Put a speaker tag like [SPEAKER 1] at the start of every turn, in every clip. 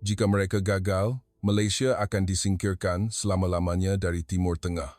[SPEAKER 1] Jika mereka gagal, Malaysia akan disingkirkan selama-lamanya dari Timur Tengah.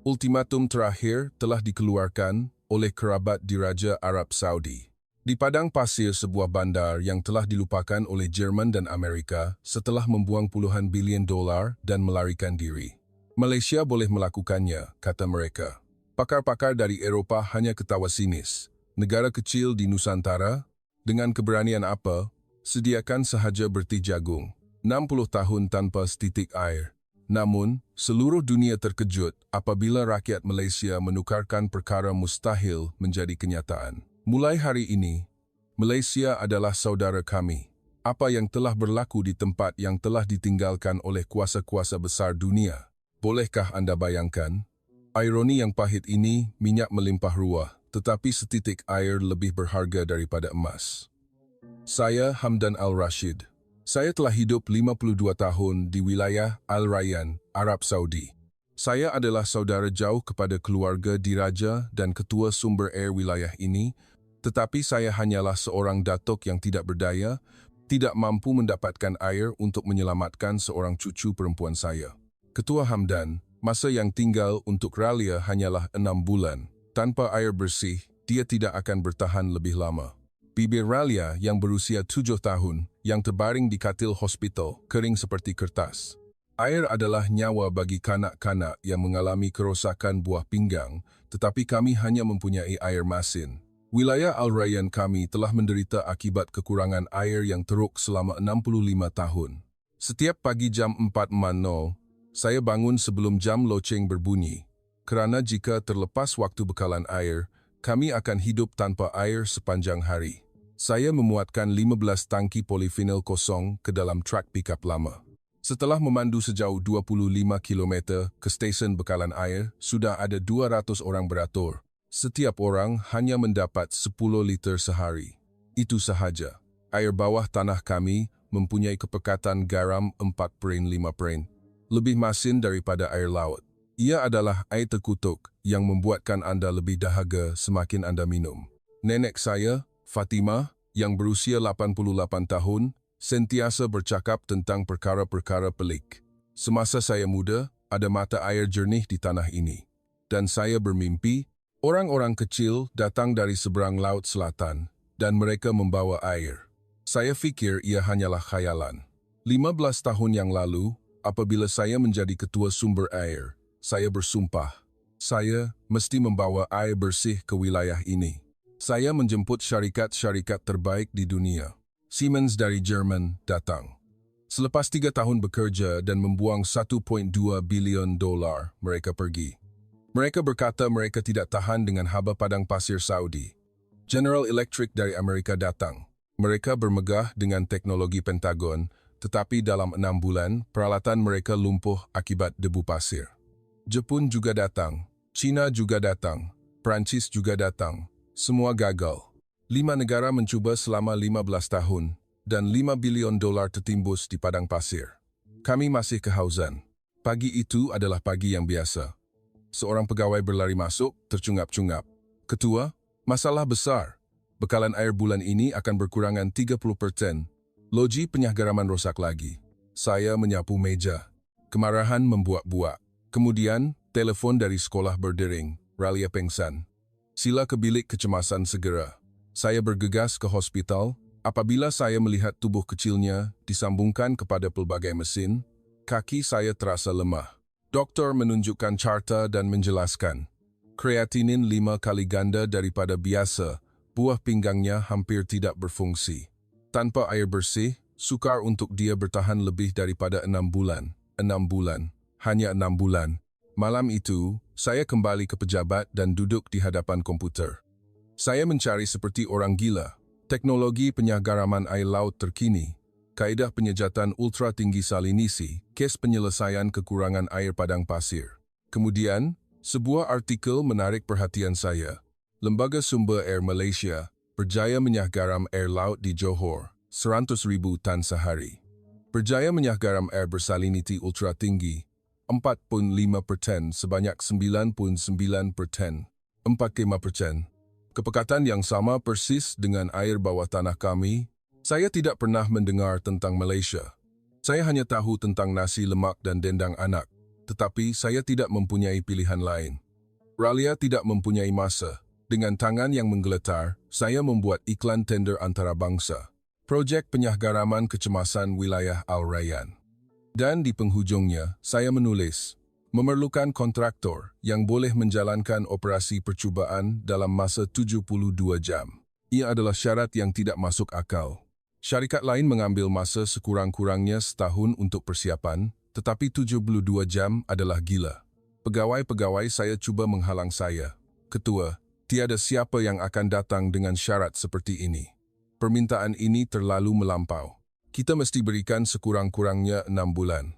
[SPEAKER 1] Ultimatum terakhir telah dikeluarkan oleh kerabat Diraja Arab Saudi. Di padang pasir sebuah bandar yang telah dilupakan oleh Jerman dan Amerika setelah membuang puluhan bilion dolar dan melarikan diri. Malaysia boleh melakukannya, kata mereka. Pakar-pakar dari Eropah hanya ketawa sinis. Negara kecil di Nusantara, dengan keberanian apa, sediakan sahaja bertih jagung. 60 tahun tanpa setitik air. Namun, seluruh dunia terkejut apabila rakyat Malaysia menukarkan perkara mustahil menjadi kenyataan. Mulai hari ini, Malaysia adalah saudara kami. Apa yang telah berlaku di tempat yang telah ditinggalkan oleh kuasa-kuasa besar dunia? Bolehkah anda bayangkan? Ironi yang pahit ini, minyak melimpah ruah, tetapi setitik air lebih berharga daripada emas. Saya Hamdan Al-Rashid. Saya telah hidup 52 tahun di wilayah Al Rayyan, Arab Saudi. Saya adalah saudara jauh kepada keluarga diraja dan ketua sumber air wilayah ini, tetapi saya hanyalah seorang datuk yang tidak berdaya, tidak mampu mendapatkan air untuk menyelamatkan seorang cucu perempuan saya. Ketua Hamdan, masa yang tinggal untuk Ralia hanyalah 6 bulan. Tanpa air bersih, dia tidak akan bertahan lebih lama. Bibi Ralia yang berusia 7 tahun, yang terbaring di katil hospital, kering seperti kertas. Air adalah nyawa bagi kanak-kanak yang mengalami kerosakan buah pinggang, tetapi kami hanya mempunyai air masin. Wilayah Al Rayyan kami telah menderita akibat kekurangan air yang teruk selama 65 tahun. Setiap pagi jam 4.00, saya bangun sebelum jam loceng berbunyi, kerana jika terlepas waktu bekalan air, kami akan hidup tanpa air sepanjang hari. Saya memuatkan 15 tangki polivinil kosong ke dalam truk pickup lama. Setelah memandu sejauh 25 km ke stesen bekalan air, sudah ada 200 orang beratur. Setiap orang hanya mendapat 10 liter sehari. Itu sahaja. Air bawah tanah kami mempunyai kepekatan garam 4/5, lebih masin daripada air laut. Ia adalah air terkutuk yang membuatkan anda lebih dahaga semakin anda minum. Nenek saya, Fatimah, yang berusia 88 tahun, sentiasa bercakap tentang perkara-perkara pelik. Semasa saya muda, ada mata air jernih di tanah ini. Dan saya bermimpi, orang-orang kecil datang dari seberang laut selatan, dan mereka membawa air. Saya fikir ia hanyalah khayalan. 15 tahun yang lalu, apabila saya menjadi ketua sumber air, saya bersumpah, saya mesti membawa air bersih ke wilayah ini. Saya menjemput syarikat-syarikat terbaik di dunia. Siemens dari Jerman datang. Selepas 3 tahun bekerja dan membuang 1.2 bilion dolar, mereka pergi. Mereka berkata mereka tidak tahan dengan haba padang pasir Saudi. General Electric dari Amerika datang. Mereka bermegah dengan teknologi Pentagon, tetapi dalam 6 bulan, peralatan mereka lumpuh akibat debu pasir. Jepun juga datang, China juga datang, Perancis juga datang. Semua gagal. 5 negara mencuba selama 15 tahun, dan 5 bilion dolar tertimbus di padang pasir. Kami masih kehausan. Pagi itu adalah pagi yang biasa. Seorang pegawai berlari masuk, tercungap-cungap. Ketua, masalah besar. Bekalan air bulan ini akan berkurangan 30%. Loji penyahgaraman rosak lagi. Saya menyapu meja. Kemarahan membuak-buak. Kemudian, telepon dari sekolah berdering. Ralia pengsan. Sila ke bilik kecemasan segera. Saya bergegas ke hospital. Apabila saya melihat tubuh kecilnya disambungkan kepada pelbagai mesin, kaki saya terasa lemah. Doktor menunjukkan carta dan menjelaskan. Kreatinin 5 kali ganda daripada biasa, buah pinggangnya hampir tidak berfungsi. Tanpa air bersih, sukar untuk dia bertahan lebih daripada 6 bulan. 6 bulan. Hanya 6 bulan. Malam itu, saya kembali ke pejabat dan duduk di hadapan komputer. Saya mencari seperti orang gila. Teknologi penyahgaraman air laut terkini, kaedah penyejatan ultra tinggi salinisi, kes penyelesaian kekurangan air padang pasir. Kemudian, sebuah artikel menarik perhatian saya. Lembaga Sumber Air Malaysia berjaya menyahgaram air laut di Johor, 100,000 tan sehari. Berjaya menyahgaram air bersaliniti ultra tinggi, 4.5% sebanyak 9.9%, 45%. Kepekatan yang sama persis dengan air bawah tanah kami. Saya tidak pernah mendengar tentang Malaysia. Saya hanya tahu tentang nasi lemak dan dendang anak, tetapi saya tidak mempunyai pilihan lain. Ralia tidak mempunyai masa. Dengan tangan yang menggeletar, saya membuat iklan tender antarabangsa. Projek Penyahgaraman Kecemasan Wilayah Al Rayyan. Dan di penghujungnya, saya menulis, memerlukan kontraktor yang boleh menjalankan operasi percubaan dalam masa 72 jam. Ia adalah syarat yang tidak masuk akal. Syarikat lain mengambil masa sekurang-kurangnya setahun untuk persiapan, tetapi 72 jam adalah gila. Pegawai-pegawai saya cuba menghalang saya. Ketua, tiada siapa yang akan datang dengan syarat seperti ini. Permintaan ini terlalu melampau. Kita mesti berikan sekurang-kurangnya 6 bulan.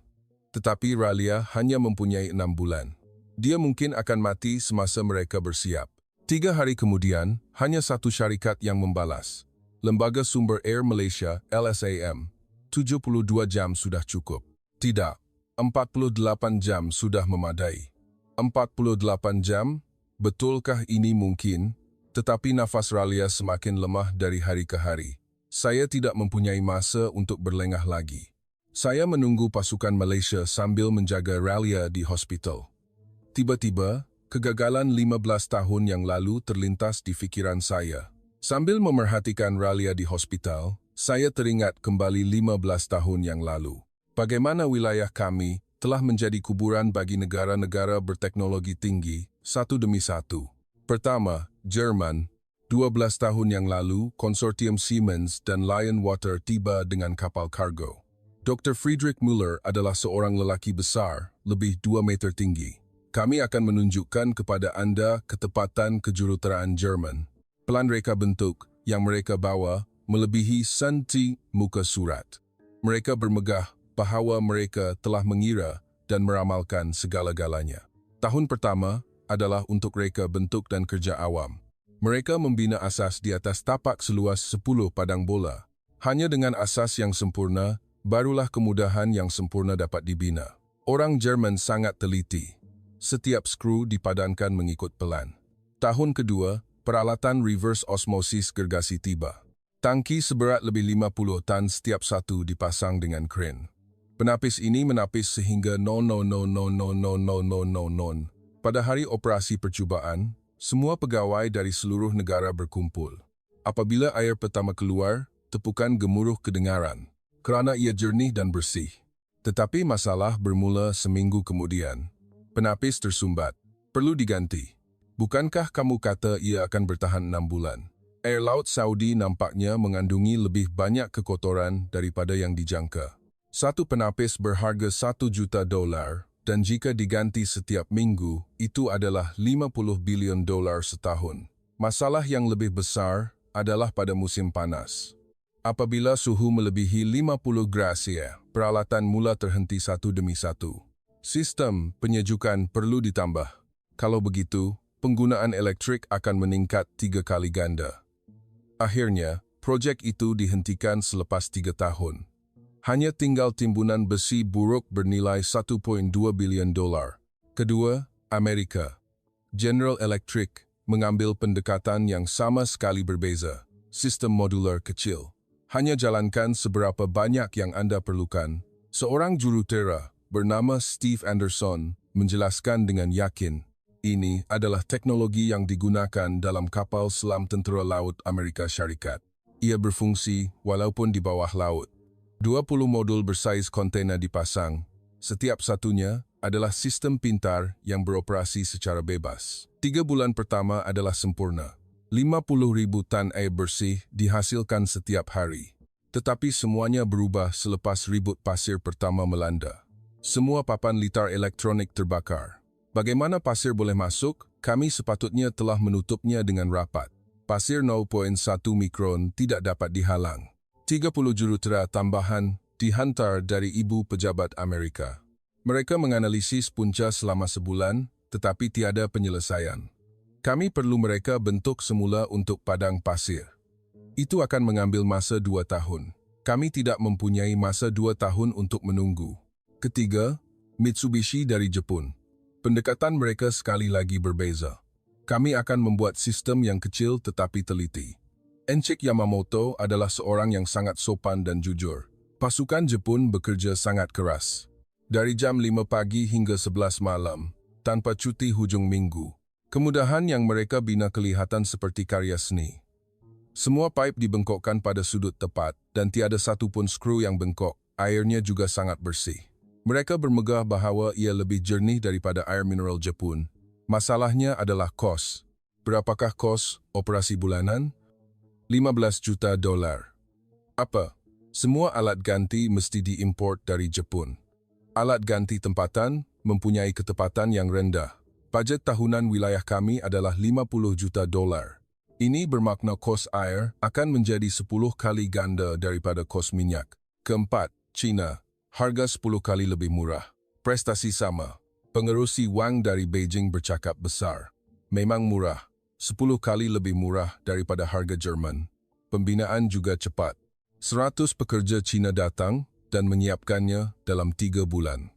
[SPEAKER 1] Tetapi Ralia hanya mempunyai 6 bulan. Dia mungkin akan mati semasa mereka bersiap. 3 hari kemudian, hanya satu syarikat yang membalas. Lembaga Sumber Air Malaysia, LSAM, 72 jam sudah cukup. Tidak, 48 jam sudah memadai. 48 jam? Betulkah ini mungkin? Tetapi nafas Ralia semakin lemah dari hari ke hari. Saya tidak mempunyai masa untuk berlengah lagi. Saya menunggu pasukan Malaysia sambil menjaga Ralia di hospital. Tiba-tiba, kegagalan 15 tahun yang lalu terlintas di fikiran saya. Sambil memerhatikan Ralia di hospital, saya teringat kembali 15 tahun yang lalu. Bagaimana wilayah kami telah menjadi kuburan bagi negara-negara berteknologi tinggi, satu demi satu. Pertama, Jerman. 12 tahun yang lalu, konsortium Siemens dan Lion Water tiba dengan kapal kargo. Dr. Friedrich Müller adalah seorang lelaki besar, lebih 2 meter tinggi. Kami akan menunjukkan kepada Anda ketepatan kejuruteraan Jerman. Pelan reka bentuk yang mereka bawa melebihi senti muka surat. Mereka bermegah bahawa mereka telah mengira dan meramalkan segala-galanya. Tahun pertama adalah untuk reka bentuk dan kerja awam. Mereka membina asas di atas tapak seluas 10 padang bola. Hanya dengan asas yang sempurna, barulah kemudahan yang sempurna dapat dibina. Orang Jerman sangat teliti. Setiap skru dipadankan mengikut pelan. Tahun kedua, peralatan reverse osmosis gergasi tiba. Tangki seberat lebih 50 tan setiap satu dipasang dengan kren. Penapis ini menapis sehingga non. Pada hari operasi percubaan, semua pegawai dari seluruh negara berkumpul. Apabila air pertama keluar, tepukan gemuruh kedengaran, kerana ia jernih dan bersih. Tetapi masalah bermula seminggu kemudian. Penapis tersumbat. Perlu diganti. Bukankah kamu kata ia akan bertahan 6 bulan? Air Laut Saudi nampaknya mengandungi lebih banyak kekotoran daripada yang dijangka. Satu penapis berharga $1 juta dan jika diganti setiap minggu, itu adalah $50 bilion setahun. Masalah yang lebih besar adalah pada musim panas. Apabila suhu melebihi 50 grasier, peralatan mula terhenti satu demi satu. Sistem penyejukan perlu ditambah. Kalau begitu, penggunaan elektrik akan meningkat 3 kali ganda. Akhirnya, projek itu dihentikan selepas 3 tahun. Hanya tinggal timbunan besi buruk bernilai $1.2 bilion. Kedua, Amerika. General Electric mengambil pendekatan yang sama sekali berbeza. Sistem modular kecil. Hanya jalankan seberapa banyak yang Anda perlukan. Seorang jurutera bernama Steve Anderson menjelaskan dengan yakin, ini adalah teknologi yang digunakan dalam kapal selam tentera laut Amerika Syarikat. Ia berfungsi walaupun di bawah laut. 20 modul bersaiz kontainer dipasang. Setiap satunya adalah sistem pintar yang beroperasi secara bebas. 3 bulan pertama adalah sempurna. 50,000 tan air bersih dihasilkan setiap hari. Tetapi semuanya berubah selepas ribut pasir pertama melanda. Semua papan litar elektronik terbakar. Bagaimana pasir boleh masuk? Kami sepatutnya telah menutupnya dengan rapat. Pasir 0.1 mikron tidak dapat dihalang. 30 jurutera tambahan dihantar dari ibu pejabat Amerika. Mereka menganalisis punca selama sebulan, tetapi tiada penyelesaian. Kami perlu mereka bentuk semula untuk padang pasir. Itu akan mengambil masa 2 tahun. Kami tidak mempunyai masa 2 tahun untuk menunggu. Ketiga, Mitsubishi dari Jepun. Pendekatan mereka sekali lagi berbeza. Kami akan membuat sistem yang kecil tetapi teliti. Enchik Yamamoto adalah seorang yang sangat sopan dan jujur. Pasukan Jepun bekerja sangat keras. Dari jam 5 pagi hingga 11 malam, tanpa cuti hujung minggu. Kemudahan yang mereka bina kelihatan seperti karya seni. Semua pipe dibengkokkan pada sudut tepat dan tiada satu pun skru yang bengkok. Airnya juga sangat bersih. Mereka bermegah bahawa ia lebih jernih daripada air mineral Jepun. Masalahnya adalah kos. Berapakah kos operasi bulanan? 15 juta dolar. Apa? Semua alat ganti mesti diimport dari Jepun. Alat ganti tempatan mempunyai ketepatan yang rendah. Bajet tahunan wilayah kami adalah 50 juta dolar. Ini bermakna kos air akan menjadi 10 kali ganda daripada kos minyak. Keempat, China. Harga 10 kali lebih murah. Prestasi sama. Pengerusi wang dari Beijing bercakap besar. Memang murah. 10 kali lebih murah daripada harga Jerman. Pembinaan juga cepat. 100 pekerja Cina datang dan menyiapkannya dalam 3 bulan.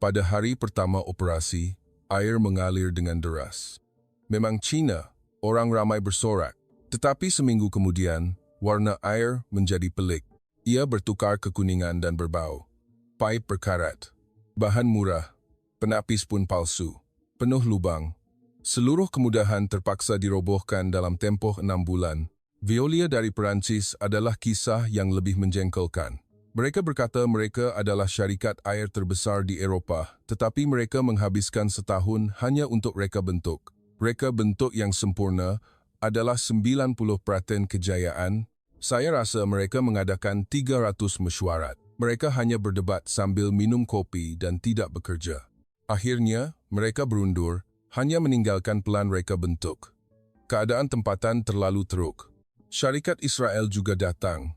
[SPEAKER 1] Pada hari pertama operasi, air mengalir dengan deras. Memang Cina, orang ramai bersorak. Tetapi seminggu kemudian, warna air menjadi pelik. Ia bertukar kekuningan dan berbau. Pipe berkarat. Bahan murah. Penapis pun palsu. Penuh lubang. Seluruh kemudahan terpaksa dirobohkan dalam tempoh 6 bulan. Veolia dari Perancis adalah kisah yang lebih menjengkelkan. Mereka berkata mereka adalah syarikat air terbesar di Eropah, tetapi mereka menghabiskan setahun hanya untuk reka bentuk. Reka bentuk yang sempurna adalah 90% kejayaan. Saya rasa mereka mengadakan 300 mesyuarat. Mereka hanya berdebat sambil minum kopi dan tidak bekerja. Akhirnya, mereka berundur, hanya meninggalkan pelan reka bentuk. Keadaan tempatan terlalu teruk. Syarikat Israel juga datang.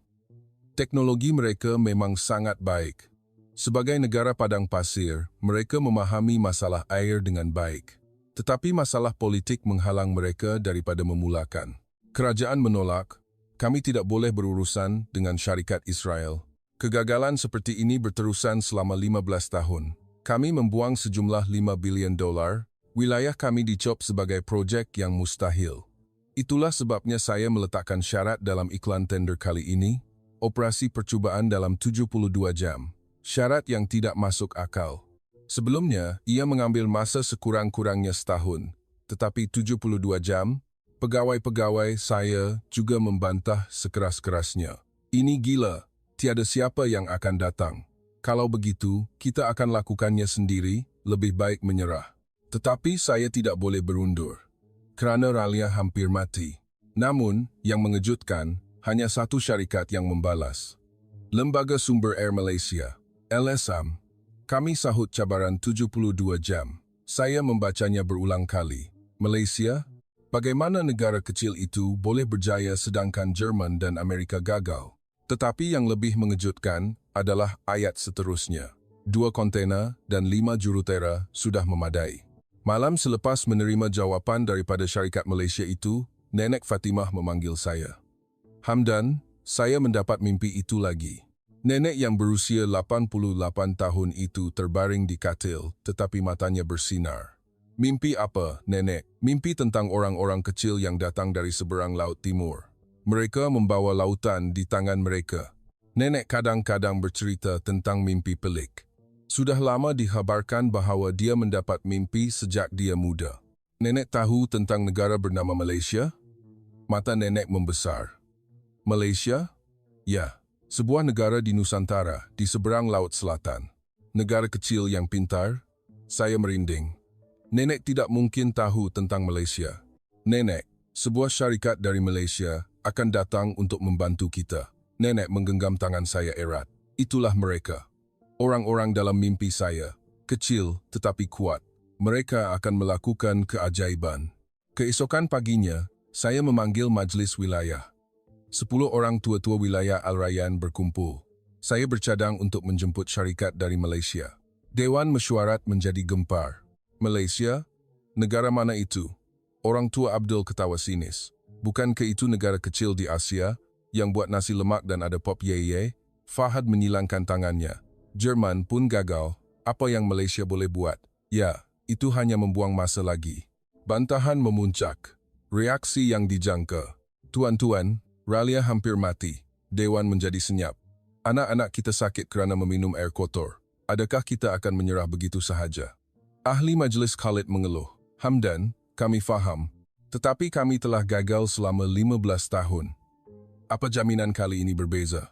[SPEAKER 1] Teknologi mereka memang sangat baik. Sebagai negara padang pasir, mereka memahami masalah air dengan baik. Tetapi masalah politik menghalang mereka daripada memulakan. Kerajaan menolak, kami tidak boleh berurusan dengan syarikat Israel. Kegagalan seperti ini berterusan selama 15 tahun. Kami membuang sejumlah 5 bilion dolar, wilayah kami dicop sebagai projek yang mustahil. Itulah sebabnya saya meletakkan syarat dalam iklan tender kali ini, operasi percubaan dalam 72 jam. Syarat yang tidak masuk akal. Sebelumnya, ia mengambil masa sekurang-kurangnya setahun. Tetapi 72 jam, pegawai-pegawai saya juga membantah sekeras-kerasnya. Ini gila, tiada siapa yang akan datang. Kalau begitu, kita akan lakukannya sendiri, lebih baik menyerah. Tetapi saya tidak boleh berundur. Kerana Ralia hampir mati. Namun, yang mengejutkan, hanya satu syarikat yang membalas. Lembaga Sumber Air Malaysia, LSM. Kami sahut cabaran 72 jam. Saya membacanya berulang kali. Malaysia? Bagaimana negara kecil itu boleh berjaya sedangkan Jerman dan Amerika gagal? Tetapi yang lebih mengejutkan adalah ayat seterusnya. 2 kontena dan 5 jurutera sudah memadai. Malam selepas menerima jawapan daripada syarikat Malaysia itu, Nenek Fatimah memanggil saya. Hamdan, saya mendapat mimpi itu lagi. Nenek yang berusia 88 tahun itu terbaring di katil, tetapi matanya bersinar. Mimpi apa, Nenek? Mimpi tentang orang-orang kecil yang datang dari seberang Laut Timur. Mereka membawa lautan di tangan mereka. Nenek kadang-kadang bercerita tentang mimpi pelik. Sudah lama dikhabarkan bahawa dia mendapat mimpi sejak dia muda. Nenek tahu tentang negara bernama Malaysia? Mata nenek membesar. Malaysia? Ya, sebuah negara di Nusantara, di seberang Laut Selatan. Negara kecil yang pintar? Saya merinding. Nenek tidak mungkin tahu tentang Malaysia. Nenek, sebuah syarikat dari Malaysia akan datang untuk membantu kita. Nenek menggenggam tangan saya erat. Itulah mereka. Orang-orang dalam mimpi saya, kecil tetapi kuat. Mereka akan melakukan keajaiban. Keesokan paginya, saya memanggil majlis wilayah. 10 orang tua-tua wilayah Al Rayyan berkumpul. Saya bercadang untuk menjemput syarikat dari Malaysia. Dewan mesyuarat menjadi gempar. Malaysia? Negara mana itu? Orang tua Abdul ketawa sinis. Bukankah itu negara kecil di Asia, yang buat nasi lemak dan ada pop yeye? Fahad menyilangkan tangannya. Jerman pun gagal, apa yang Malaysia boleh buat? Ya, itu hanya membuang masa lagi. Bantahan memuncak. Reaksi yang dijangka. Tuan-tuan, Ralia hampir mati. Dewan menjadi senyap. Anak-anak kita sakit kerana meminum air kotor. Adakah kita akan menyerah begitu sahaja? Ahli Majlis Khalid mengeluh. Hamdan, kami faham. Tetapi kami telah gagal selama 15 tahun. Apa jaminan kali ini berbeza?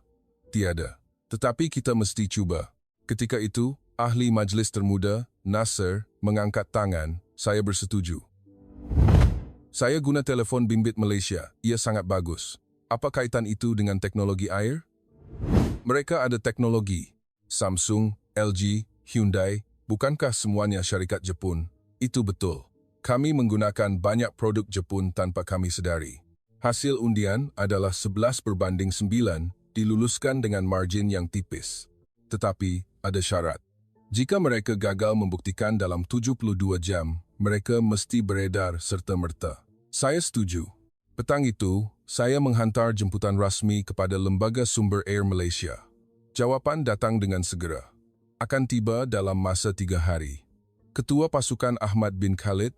[SPEAKER 1] Tiada. Tetapi kita mesti cuba. Ketika itu, ahli majlis termuda, Nasser, mengangkat tangan. Saya bersetuju. Saya guna telefon bimbit Malaysia. Ia sangat bagus. Apa kaitan itu dengan teknologi air? Mereka ada teknologi. Samsung, LG, Hyundai, bukankah semuanya syarikat Jepun? Itu betul. Kami menggunakan banyak produk Jepun tanpa kami sedari. Hasil undian adalah 11/9, diluluskan dengan margin yang tipis. Tetapi, ada syarat. Jika mereka gagal membuktikan dalam 72 jam, mereka mesti beredar serta-merta. Saya setuju. Petang itu, saya menghantar jemputan rasmi kepada Lembaga Sumber Air Malaysia. Jawapan datang dengan segera. Akan tiba dalam masa 3 hari. Ketua pasukan Ahmad bin Khalid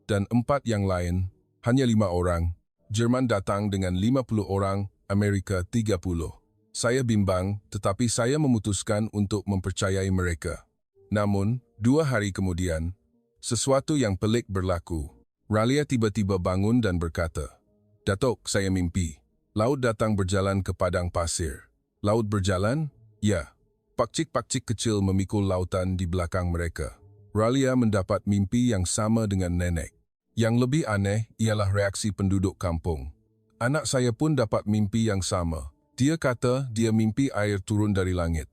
[SPEAKER 1] dan 4 yang lain, hanya 5 orang. Jerman datang dengan 50 orang, Amerika 30. Saya bimbang, tetapi saya memutuskan untuk mempercayai mereka. Namun, 2 hari kemudian, sesuatu yang pelik berlaku. Ralia tiba-tiba bangun dan berkata, "Datuk, saya mimpi. Laut datang berjalan ke padang pasir." Laut berjalan? Ya. Pakcik-pakcik kecil memikul lautan di belakang mereka. Ralia mendapat mimpi yang sama dengan nenek. Yang lebih aneh ialah reaksi penduduk kampung. Anak saya pun dapat mimpi yang sama. Dia kata dia mimpi air turun dari langit.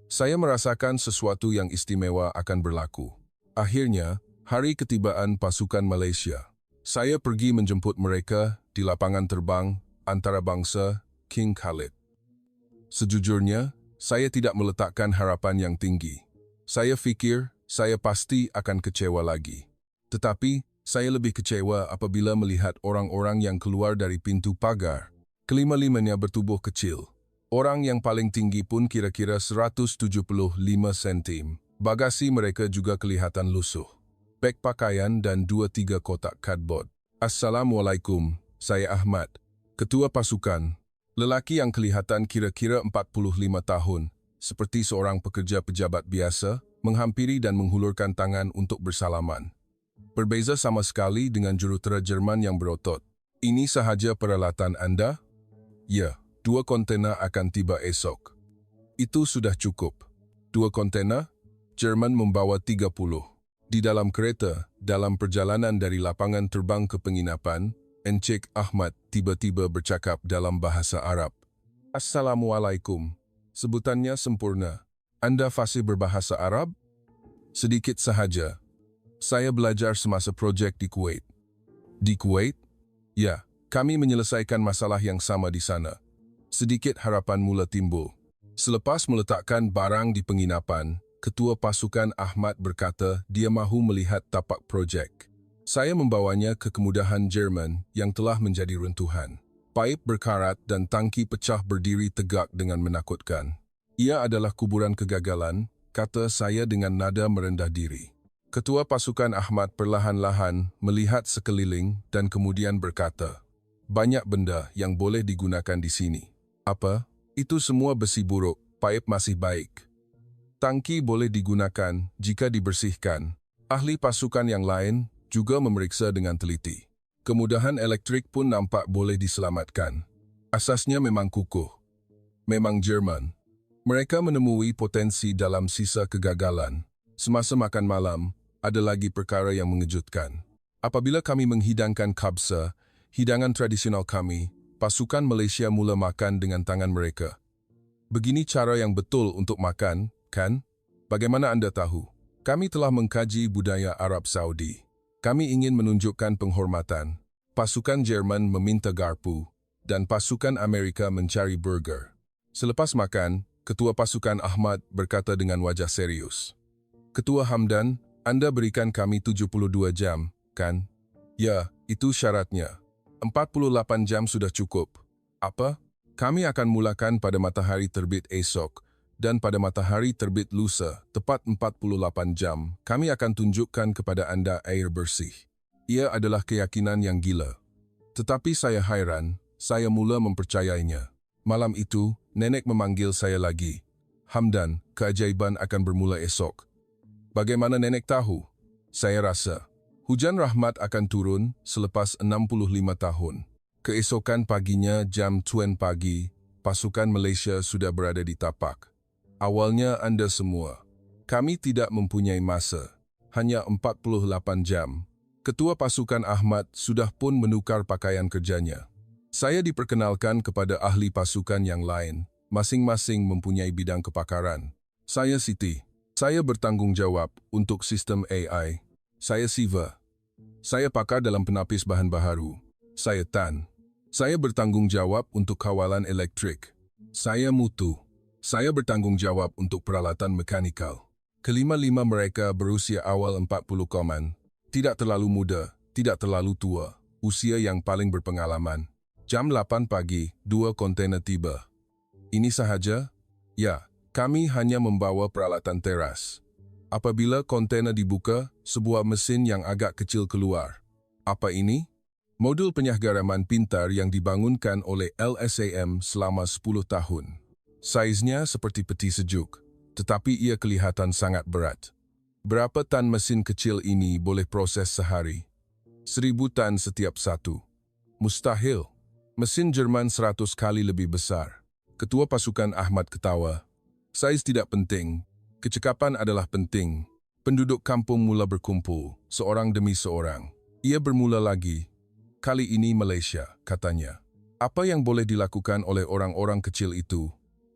[SPEAKER 1] Saya merasakan sesuatu yang istimewa akan berlaku. Akhirnya, hari ketibaan pasukan Malaysia. Saya pergi menjemput mereka di lapangan terbang antarabangsa King Khalid. Sejujurnya, saya tidak meletakkan harapan yang tinggi. Saya fikir saya pasti akan kecewa lagi. Tetapi, saya lebih kecewa apabila melihat orang-orang yang keluar dari pintu pagar. Kelima-limanya bertubuh kecil. Orang yang paling tinggi pun kira-kira 175 cm. Bagasi mereka juga kelihatan lusuh. Beg pakaian dan 2-3 kotak cardboard. Assalamualaikum, saya Ahmad, ketua pasukan. Lelaki yang kelihatan kira-kira 45 tahun, seperti seorang pekerja pejabat biasa, menghampiri dan menghulurkan tangan untuk bersalaman. Berbeza sama sekali dengan jurutera Jerman yang berotot. "Ini sahaja peralatan Anda?" "Ya, 2 kontena akan tiba esok." "Itu sudah cukup." "2 kontena?" Jerman membawa 30. Di dalam kereta, dalam perjalanan dari lapangan terbang ke penginapan, Encik Ahmad tiba-tiba bercakap dalam bahasa Arab. "Assalamualaikum." Sebutannya sempurna. "Anda fasih berbahasa Arab?" "Sedikit sahaja. Saya belajar semasa projek di Kuwait." "Di Kuwait?" "Ya, kami menyelesaikan masalah yang sama di sana." Sedikit harapan mula timbul. Selepas meletakkan barang di penginapan, ketua pasukan Ahmad berkata dia mahu melihat tapak projek. Saya membawanya ke kemudahan Jerman yang telah menjadi runtuhan. Paip berkarat dan tangki pecah berdiri tegak dengan menakutkan. "Ia adalah kuburan kegagalan," kata saya dengan nada merendah diri. Ketua pasukan Ahmad perlahan-lahan melihat sekeliling dan kemudian berkata, "Banyak benda yang boleh digunakan di sini." "Apa?" "Itu semua besi buruk, paip masih baik. Tangki boleh digunakan jika dibersihkan." Ahli pasukan yang lain juga memeriksa dengan teliti. Kemudahan elektrik pun nampak boleh diselamatkan. Asasnya memang kukuh. Memang Jerman. Mereka menemui potensi dalam sisa kegagalan. Semasa makan malam, ada lagi perkara yang mengejutkan. Apabila kami menghidangkan kabsa, hidangan tradisional kami, pasukan Malaysia mula makan dengan tangan mereka. Begini cara yang betul untuk makan, kan? Bagaimana Anda tahu? Kami telah mengkaji budaya Arab Saudi. Kami ingin menunjukkan penghormatan. Pasukan Jerman meminta garpu, dan pasukan Amerika mencari burger. Selepas makan, ketua pasukan Ahmad berkata dengan wajah serius, "Ketua Hamdan, Anda berikan kami 72 jam, kan?" "Ya, itu syaratnya. 48 jam sudah cukup." "Apa?" "Kami akan mulakan pada matahari terbit esok, dan pada matahari terbit lusa, tepat 48 jam, kami akan tunjukkan kepada Anda air bersih." Ia adalah keyakinan yang gila. Tetapi saya hairan, saya mula mempercayainya. Malam itu, Nenek memanggil saya lagi. Hamdan, keajaiban akan bermula esok. Bagaimana nenek tahu? Saya rasa hujan rahmat akan turun selepas 65 tahun. Keesokan paginya jam 2 pagi, pasukan Malaysia sudah berada di tapak. Awalnya Anda semua. Kami tidak mempunyai masa. Hanya 48 jam. Ketua pasukan Ahmad sudah pun menukar pakaian kerjanya. Saya diperkenalkan kepada ahli pasukan yang lain. Masing-masing mempunyai bidang kepakaran. Saya Siti. Saya bertanggung jawab untuk sistem AI. Saya Siva. Saya pakar dalam penapis bahan baharu. Saya Tan. Saya bertanggung jawab untuk kawalan elektrik. Saya Mutu. Saya bertanggung jawab untuk peralatan mekanikal. Kelima-lima mereka berusia awal 40 koman. Tidak terlalu muda, tidak terlalu tua. Usia yang paling berpengalaman. Jam 8 pagi, 2 kontainer tiba. Ini sahaja? Ya, kami hanya membawa peralatan teras. Apabila kontainer dibuka, sebuah mesin yang agak kecil keluar. Apa ini? Modul penyahgaraman pintar yang dibangunkan oleh LSAM selama 10 tahun. Saiznya seperti peti sejuk, tetapi ia kelihatan sangat berat. Berapa tan mesin kecil ini boleh proses sehari? 1000 tan setiap satu. Mustahil. Mesin Jerman 100 kali lebih besar. Ketua pasukan Ahmad ketawa. Saiz tidak penting. Kecekapan adalah penting. Penduduk kampung mula berkumpul, seorang demi seorang. Ia bermula lagi. Kali ini Malaysia, katanya. Apa yang boleh dilakukan oleh orang-orang kecil itu?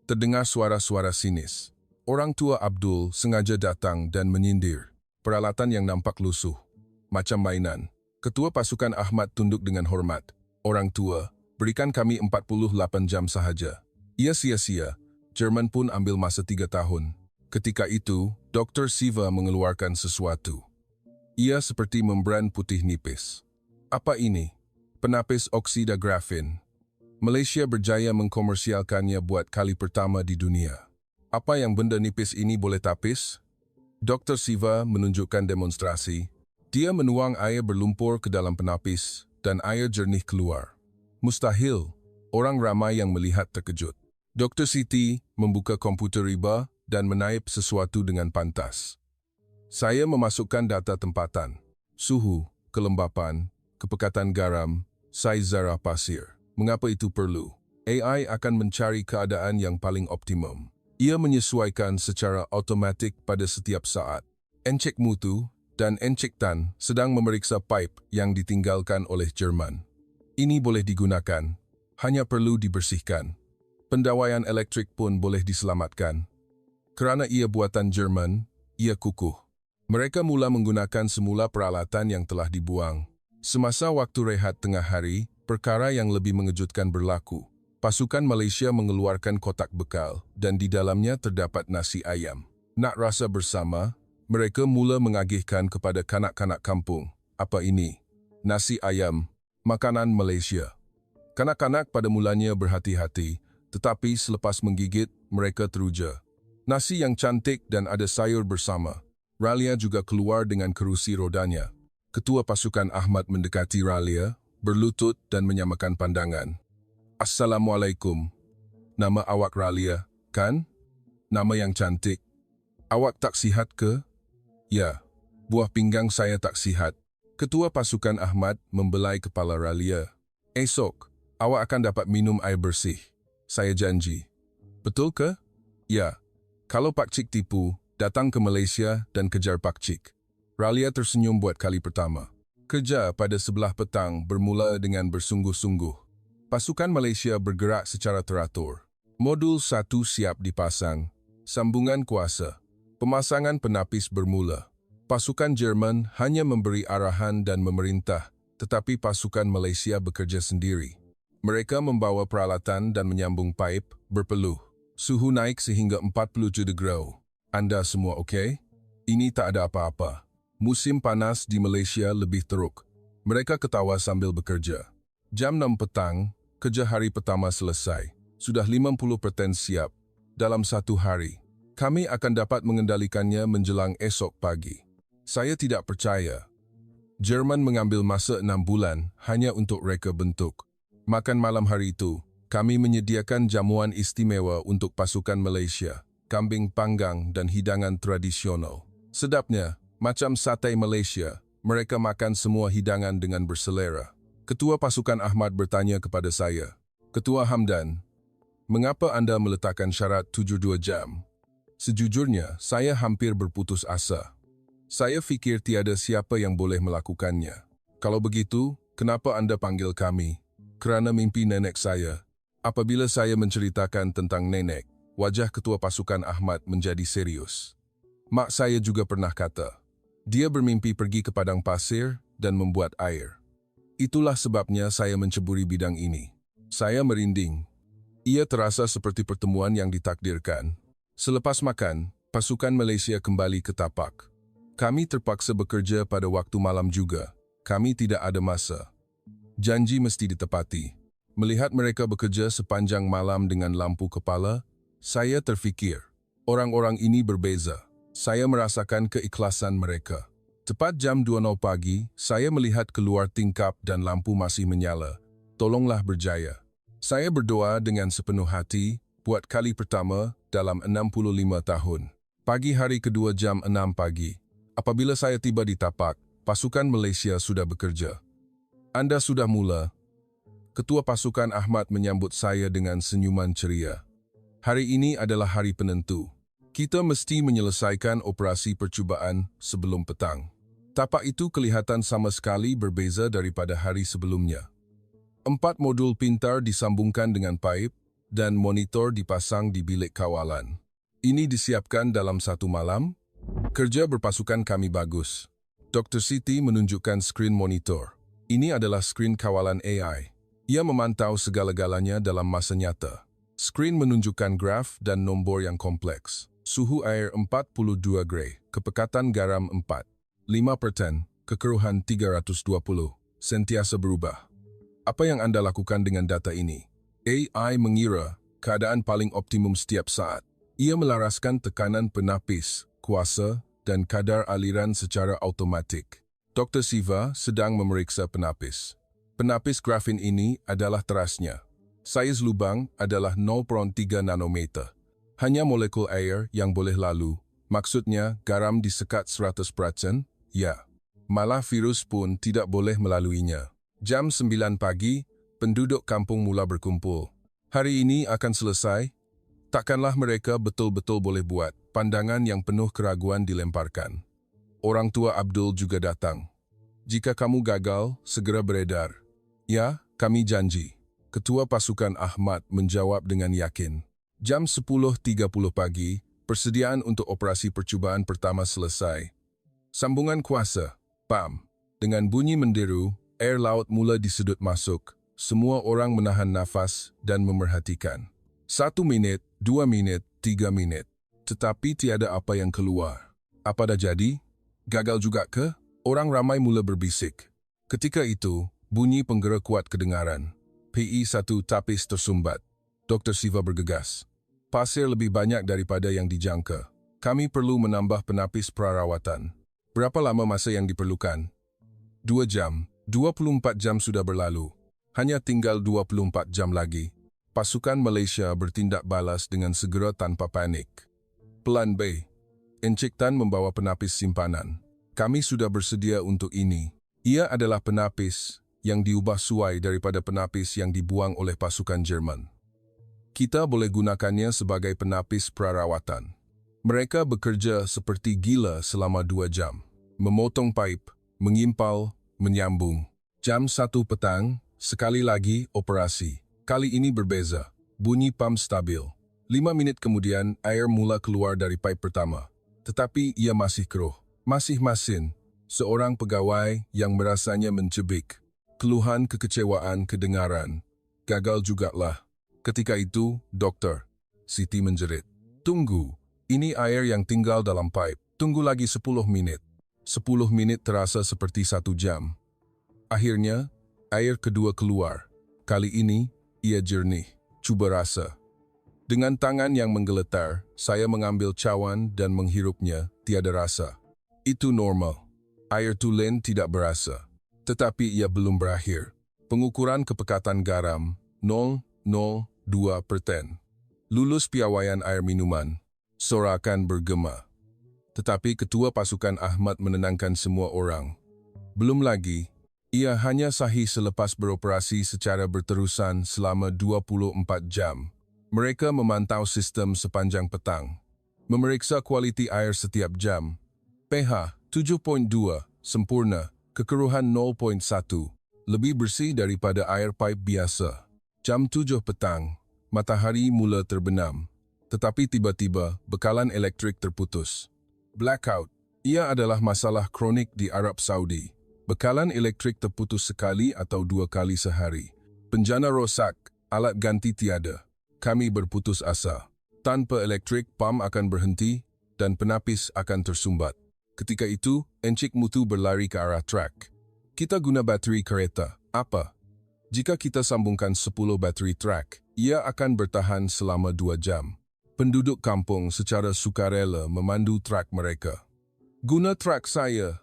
[SPEAKER 1] Terdengar suara-suara sinis. Orang tua Abdul sengaja datang dan menyindir. Peralatan yang nampak lusuh. Macam mainan. Ketua pasukan Ahmad tunduk dengan hormat. Orang tua, berikan kami 48 jam sahaja. Ia sia-sia. Jerman pun ambil masa 3 tahun. Ketika itu, Dr. Siva mengeluarkan sesuatu. Ia seperti membran putih nipis. Apa ini? Penapis oksida grafin. Malaysia berjaya mengkomersialkannya buat kali pertama di dunia. Apa yang benda nipis ini boleh tapis? Dr. Siva menunjukkan demonstrasi. Dia menuang air berlumpur ke dalam penapis dan air jernih keluar. Mustahil. Orang ramai yang melihat terkejut. Dr. Siti membuka komputer riba dan menaip sesuatu dengan pantas. Saya memasukkan data tempatan, suhu, kelembapan, kepekatan garam, saiz zarah pasir. Mengapa itu perlu? AI akan mencari keadaan yang paling optimum. Ia menyesuaikan secara otomatik pada setiap saat. Encik Mutu dan Encik Tan sedang memeriksa pipe yang ditinggalkan oleh Jerman. Ini boleh digunakan, hanya perlu dibersihkan. Pendawaian elektrik pun boleh diselamatkan. Kerana ia buatan Jerman, ia kukuh. Mereka mula menggunakan semula peralatan yang telah dibuang. Semasa waktu rehat tengah hari, perkara yang lebih mengejutkan berlaku. Pasukan Malaysia mengeluarkan kotak bekal dan di dalamnya terdapat nasi ayam. Nak rasa bersama, mereka mula mengagihkan kepada kanak-kanak kampung. Apa ini? Nasi ayam, makanan Malaysia. Kanak-kanak pada mulanya berhati-hati, tetapi selepas menggigit, mereka teruja. Nasi yang cantik dan ada sayur bersama. Ralia juga keluar dengan kerusi rodanya. Ketua pasukan Ahmad mendekati Ralia, berlutut dan menyamakan pandangan. Assalamualaikum. Nama awak Ralia, kan? Nama yang cantik. Awak tak sihat ke? Ya, buah pinggang saya tak sihat. Ketua pasukan Ahmad membelai kepala Ralia. Esok, awak akan dapat minum air bersih. Saya janji. Betul ke? Ya. Kalau Pak Cik tipu, datang ke Malaysia dan kejar Pak Cik. Ralia tersenyum buat kali pertama. Kerja pada sebelah petang bermula dengan bersungguh-sungguh. Pasukan Malaysia bergerak secara teratur. Modul 1 siap dipasang. Sambungan kuasa. Pemasangan penapis bermula. Pasukan Jerman hanya memberi arahan dan memerintah, tetapi pasukan Malaysia bekerja sendiri. Mereka membawa peralatan dan menyambung pipe, berpeluh. Suhu naik sehingga 47 degree. Anda semua okey? Ini tak ada apa-apa. Musim panas di Malaysia lebih teruk. Mereka ketawa sambil bekerja. Jam 6 petang, kerja hari pertama selesai. Sudah 50% siap. Dalam 1 hari, kami akan dapat mengendalikannya menjelang esok pagi. Saya tidak percaya. Jerman mengambil masa 6 bulan hanya untuk reka bentuk. Makan malam hari itu, Kami menyediakan jamuan istimewa untuk pasukan Malaysia, kambing panggang dan hidangan tradisional. Sedapnya, macam sate Malaysia, mereka makan semua hidangan dengan berselera. Ketua pasukan Ahmad bertanya kepada saya, "Ketua Hamdan, mengapa anda meletakkan syarat 72 jam?" Sejujurnya, saya hampir berputus asa. Saya fikir tiada siapa yang boleh melakukannya. Kalau begitu, kenapa anda panggil kami? Kerana mimpi nenek saya. Apabila saya menceritakan tentang nenek, wajah ketua pasukan Ahmad menjadi serius. Mak saya juga pernah kata, dia bermimpi pergi ke padang pasir dan membuat air. Itulah sebabnya saya menceburi bidang ini. Saya merinding. Ia terasa seperti pertemuan yang ditakdirkan. Selepas makan, pasukan Malaysia kembali ke tapak. Kami terpaksa bekerja pada waktu malam juga. Kami tidak ada masa. Janji mesti ditepati. Melihat mereka bekerja sepanjang malam dengan lampu kepala, saya terfikir, orang-orang ini berbeza. Saya merasakan keikhlasan mereka. Tepat jam 2.00 pagi, saya melihat keluar tingkap dan lampu masih menyala. Tolonglah berjaya. Saya berdoa dengan sepenuh hati, buat kali pertama dalam 65 tahun. Pagi hari kedua jam 6 pagi. Apabila saya tiba di tapak, pasukan Malaysia sudah bekerja. Anda sudah mula. Ketua pasukan Ahmad menyambut saya dengan senyuman ceria. Hari ini adalah hari penentu. Kita mesti menyelesaikan operasi percubaan sebelum petang. Tapak itu kelihatan sama sekali berbeza daripada hari sebelumnya. 4 modul pintar disambungkan dengan paip dan monitor dipasang di bilik kawalan. Ini disiapkan dalam satu malam. Kerja berpasukan kami bagus. Dr. Siti menunjukkan skrin monitor. Ini adalah skrin kawalan AI. Ia memantau segala-galanya dalam masa nyata. Skrin menunjukkan graf dan nombor yang kompleks. Suhu air 42 grade, kepekatan garam 4, 5%, kekeruhan 320, sentiasa berubah. Apa yang anda lakukan dengan data ini? AI mengira keadaan paling optimum setiap saat. Ia melaraskan tekanan penapis, kuasa, dan kadar aliran secara automatik. Dr. Siva sedang memeriksa penapis. Penapis grafin ini adalah terasnya. Saiz lubang adalah 0,3 nanometer. Hanya molekul air yang boleh lalu. Maksudnya garam disekat 100%? Ya. Malah virus pun tidak boleh melaluinya. Jam 9 pagi, penduduk kampung mula berkumpul. Hari ini akan selesai. Takkanlah mereka betul-betul boleh buat. Pandangan yang penuh keraguan dilemparkan. Orang tua Abdul juga datang. Jika kamu gagal, segera beredar. Ya, kami janji. Ketua pasukan Ahmad menjawab dengan yakin. Jam 10.30 pagi, persediaan untuk operasi percubaan pertama selesai. Sambungan kuasa, PAM. Dengan bunyi menderu, air laut mula disedut masuk. Semua orang menahan nafas dan memerhatikan. 1 minit, 2 minit, 3 minit. Tetapi tiada apa yang keluar. Apa dah jadi? Gagal juga ke? Orang ramai mula berbisik. Ketika itu, bunyi penggerak kuat kedengaran. PI-1 tapis tersumbat. Dr. Siva bergegas. Pasir lebih banyak daripada yang dijangka. Kami perlu menambah penapis prarawatan. Berapa lama masa yang diperlukan? 2 jam. 24 jam sudah berlalu. Hanya tinggal 24 jam lagi. Pasukan Malaysia bertindak balas dengan segera tanpa panik. Plan B. Encik Tan membawa penapis simpanan. Kami sudah bersedia untuk ini. Ia adalah penapis yang diubah suai daripada penapis yang dibuang oleh pasukan Jerman. Kita boleh gunakannya sebagai penapis prarawatan. Mereka bekerja seperti gila selama 2 jam. Memotong paip, mengimpal, menyambung. Jam 1 petang, sekali lagi operasi. Kali ini berbeza. Bunyi PAM stabil. 5 minit kemudian, air mula keluar dari paip pertama. Tetapi ia masih keruh. Masih masin. Seorang pegawai yang merasanya mencebik. Keluhan kekecewaan kedengaran. Gagal jugalah. Ketika itu, Dokter Siti menjerit. Tunggu, ini air yang tinggal dalam paip. Tunggu lagi 10 menit. 10 menit terasa seperti 1 jam. Akhirnya, air kedua keluar. Kali ini, ia jernih. Cuba rasa. Dengan tangan yang menggeletar, saya mengambil cawan dan menghirupnya, tiada rasa. Itu normal. Air tulen tidak berasa. Tetapi ia belum berakhir. Pengukuran kepekatan garam, 0, Lulus piawaian air minuman, sorakan bergema. Tetapi ketua pasukan Ahmad menenangkan semua orang. Belum lagi, ia hanya sahih selepas beroperasi secara berterusan selama 24 jam. Mereka memantau sistem sepanjang petang, memeriksa kualiti air setiap jam. pH 7.2, sempurna, kekeruhan 0.1, lebih bersih daripada air pipe biasa. Jam 7 petang, matahari mula terbenam, tetapi tiba-tiba bekalan elektrik terputus. Blackout, ia adalah masalah kronik di Arab Saudi. Bekalan elektrik terputus sekali atau 2 kali sehari. Penjana rosak, alat ganti tiada. Kami berputus asa. Tanpa elektrik, pam akan berhenti dan penapis akan tersumbat. Ketika itu, Encik Mutu berlari ke arah trek. Kita guna bateri kereta. Apa? Jika kita sambungkan 10 bateri trek, ia akan bertahan selama 2 jam. Penduduk kampung secara sukarela memandu trek mereka. Guna trek saya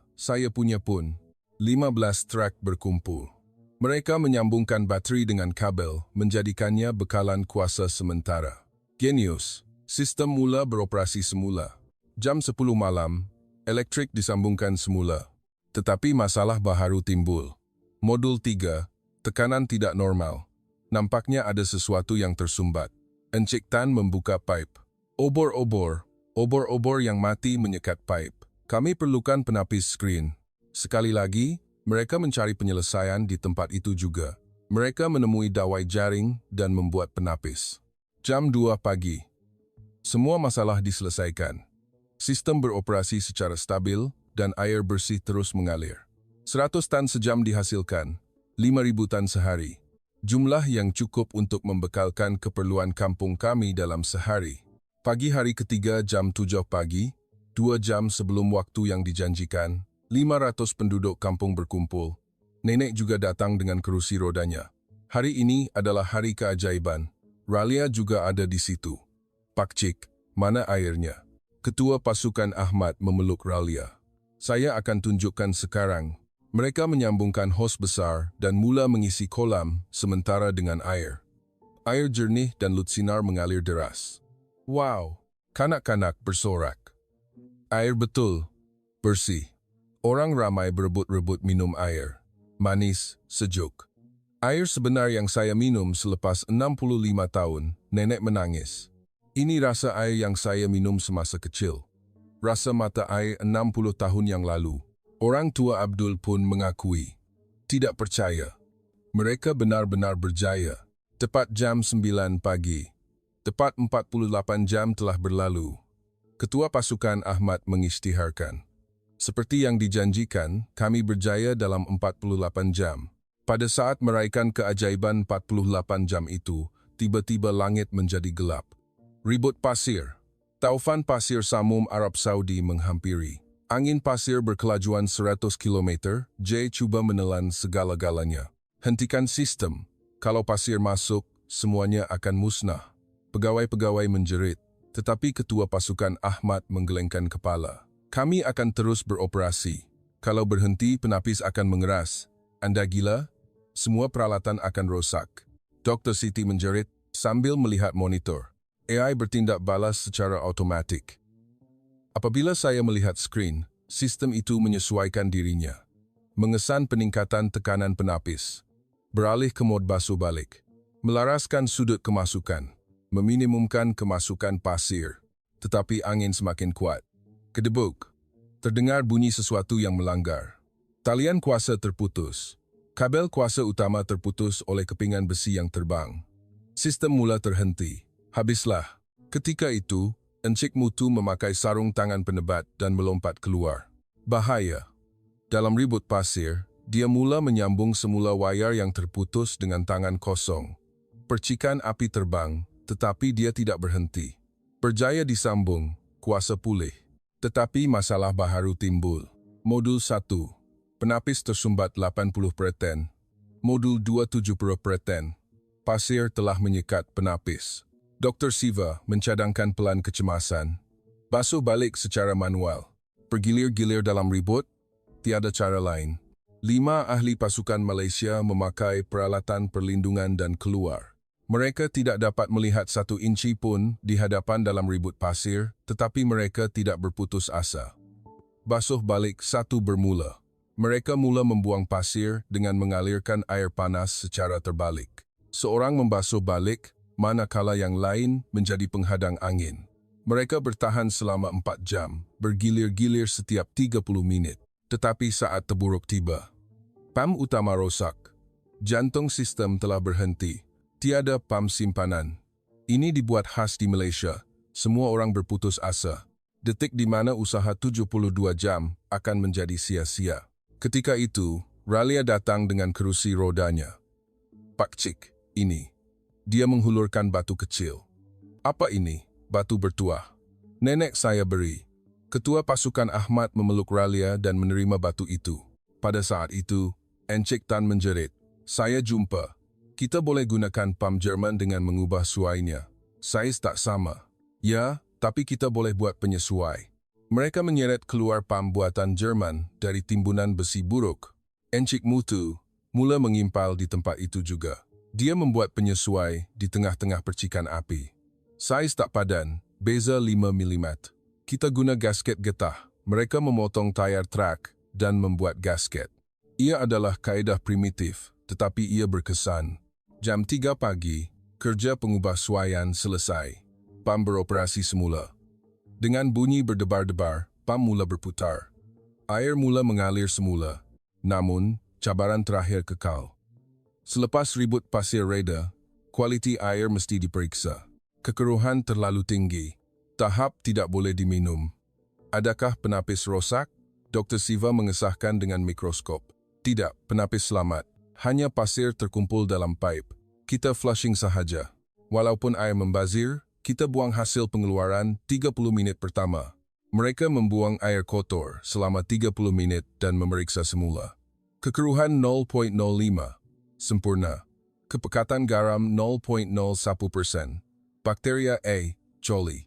[SPEAKER 1] punya pun. 15 trek berkumpul. Mereka menyambungkan bateri dengan kabel, menjadikannya bekalan kuasa sementara. Genius. Sistem mula beroperasi semula. Jam 10 malam, elektrik disambungkan semula. Tetapi masalah baharu timbul. Modul 3, tekanan tidak normal. Nampaknya ada sesuatu yang tersumbat. Encik Tan membuka pipe. Obor yang mati menyekat pipe. Kami perlukan penapis skrin. Sekali lagi, mereka mencari penyelesaian di tempat itu juga. Mereka menemui dawai jaring dan membuat penapis. Jam 2 pagi. Semua masalah diselesaikan. Sistem beroperasi secara stabil dan air bersih terus mengalir. 100 tan sejam dihasilkan, 5.000 tan sehari. Jumlah yang cukup untuk membekalkan keperluan kampung kami dalam sehari. Pagi hari ketiga jam 7 pagi, 2 jam sebelum waktu yang dijanjikan, 500 penduduk kampung berkumpul. Nenek juga datang dengan kerusi rodanya. Hari ini adalah hari keajaiban. Ralia juga ada di situ. Pakcik, mana airnya? Ketua pasukan Ahmad memeluk Ralia. Saya akan tunjukkan sekarang. Mereka menyambungkan hos besar dan mula mengisi kolam sementara dengan air. Air jernih dan lutsinar mengalir deras. Wow, kanak-kanak bersorak. Air betul, bersih. Orang ramai berebut-rebut minum air. Manis, sejuk. Air sebenar yang saya minum selepas 65 tahun, nenek menangis. Ini rasa air yang saya minum semasa kecil. Rasa mata air 60 tahun yang lalu. Orang tua Abdul pun mengakui. Tidak percaya. Mereka benar-benar berjaya. Tepat jam 9 pagi. Tepat 48 jam telah berlalu. Ketua pasukan Ahmad mengisytiharkan. Seperti yang dijanjikan, kami berjaya dalam 48 jam. Pada saat meraihkan keajaiban 48 jam itu, tiba-tiba langit menjadi gelap. Ribut pasir. Taufan pasir Samum Arab Saudi menghampiri. Angin pasir berkelajuan 100 km, J cuba menelan segala-galanya. Hentikan sistem. Kalau pasir masuk, semuanya akan musnah. Pegawai-pegawai menjerit, tetapi ketua pasukan Ahmad menggelengkan kepala. Kami akan terus beroperasi. Kalau berhenti, penapis akan mengeras. Anda gila? Semua peralatan akan rosak. Dr. Siti menjerit sambil melihat monitor. AI bertindak balas secara otomatik. Apabila saya melihat skrin, sistem itu menyesuaikan dirinya. Mengesan peningkatan tekanan penapis. Beralih ke mod basuh balik. Melaraskan sudut kemasukan. Meminimumkan kemasukan pasir. Tetapi angin semakin kuat. Kedebuk. Terdengar bunyi sesuatu yang melanggar. Talian kuasa terputus. Kabel kuasa utama terputus oleh kepingan besi yang terbang. Sistem mula terhenti. Habislah. Ketika itu, Encik Mutu memakai sarung tangan penebat dan melompat keluar. Bahaya. Dalam ribut pasir, dia mula menyambung semula wayar yang terputus dengan tangan kosong. Percikan api terbang, tetapi dia tidak berhenti. Berjaya disambung, kuasa pulih. Tetapi masalah baharu timbul. Modul 1. Penapis tersumbat 80%. Modul 2 70%. Pasir telah menyekat penapis. Dr. Siva mencadangkan pelan kecemasan. Basuh balik secara manual. Bergilir-gilir dalam ribut, tiada cara lain. 5 ahli pasukan Malaysia memakai peralatan perlindungan dan keluar. Mereka tidak dapat melihat 1 inci pun di hadapan dalam ribut pasir, tetapi mereka tidak berputus asa. Basuh balik 1 bermula. Mereka mula membuang pasir dengan mengalirkan air panas secara terbalik. Seorang membasuh balik, manakala yang lain menjadi penghadang angin. Mereka bertahan selama 4 jam, bergilir-gilir setiap 30 menit. Tetapi saat terburuk tiba, pam utama rosak. Jantung sistem telah berhenti. Tiada pam simpanan. Ini dibuat khas di Malaysia. Semua orang berputus asa. Detik di mana usaha 72 jam akan menjadi sia-sia. Ketika itu, Ralia datang dengan kerusi rodanya. Pak Cik, ini. Dia menghulurkan batu kecil. Apa ini? Batu bertuah. Nenek saya beri. Ketua pasukan Ahmad memeluk Ralia dan menerima batu itu. Pada saat itu, Encik Tan menjerit. Saya jumpa. Kita boleh gunakan pam Jerman dengan mengubah suainya. Saiz tak sama. Ya, tapi kita boleh buat penyesuai. Mereka menyeret keluar pam buatan Jerman dari timbunan besi buruk. Encik Mutu mula mengimpal di tempat itu juga. Dia membuat penyesuai di tengah-tengah percikan api. Saiz tak padan, beza 5 mm. Kita guna gasket getah. Mereka memotong tayar truk dan membuat gasket. Ia adalah kaedah primitif, tetapi ia berkesan. Jam 3 pagi, kerja pengubah suaian selesai. Pam beroperasi semula. Dengan bunyi berdebar-debar, pam mula berputar. Air mula mengalir semula. Namun, cabaran terakhir kekal. Selepas ribut pasir reda, kualiti air mesti diperiksa. Kekeruhan terlalu tinggi. Tahap tidak boleh diminum. Adakah penapis rosak? Dr. Siva mengesahkan dengan mikroskop. Tidak, penapis selamat. Hanya pasir terkumpul dalam pipe. Kita flushing sahaja. Walaupun air membazir, kita buang hasil pengeluaran 30 menit pertama. Mereka membuang air kotor selama 30 menit dan memeriksa semula. Kekeruhan 0.05. Sempurna. Kepekatan garam 0.01%. Bakteria A. coli.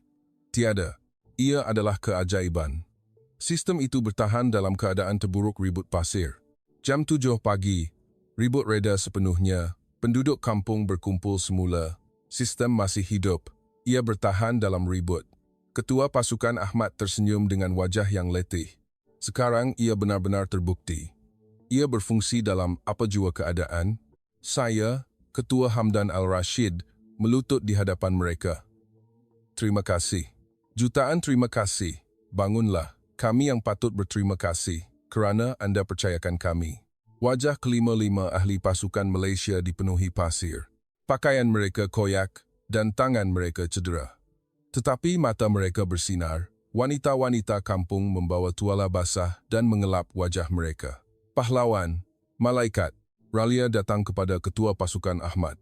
[SPEAKER 1] Tiada. Ia adalah keajaiban. Sistem itu bertahan dalam keadaan terburuk ribut pasir. Jam 7 pagi. Ribut reda sepenuhnya, penduduk kampung berkumpul semula. Sistem masih hidup. Ia bertahan dalam ribut. Ketua pasukan Ahmad tersenyum dengan wajah yang letih. Sekarang ia benar-benar terbukti. Ia berfungsi dalam apa jua keadaan. Saya, Ketua Hamdan Al-Rashid, melutut di hadapan mereka. Terima kasih. Jutaan terima kasih. Bangunlah. Kami yang patut berterima kasih kerana anda percayakan kami. Wajah kelima-lima ahli pasukan Malaysia dipenuhi pasir. Pakaian mereka koyak dan tangan mereka cedera. Tetapi mata mereka bersinar. Wanita-wanita kampung membawa tuala basah dan mengelap wajah mereka. Pahlawan, malaikat, Ralia datang kepada ketua pasukan Ahmad.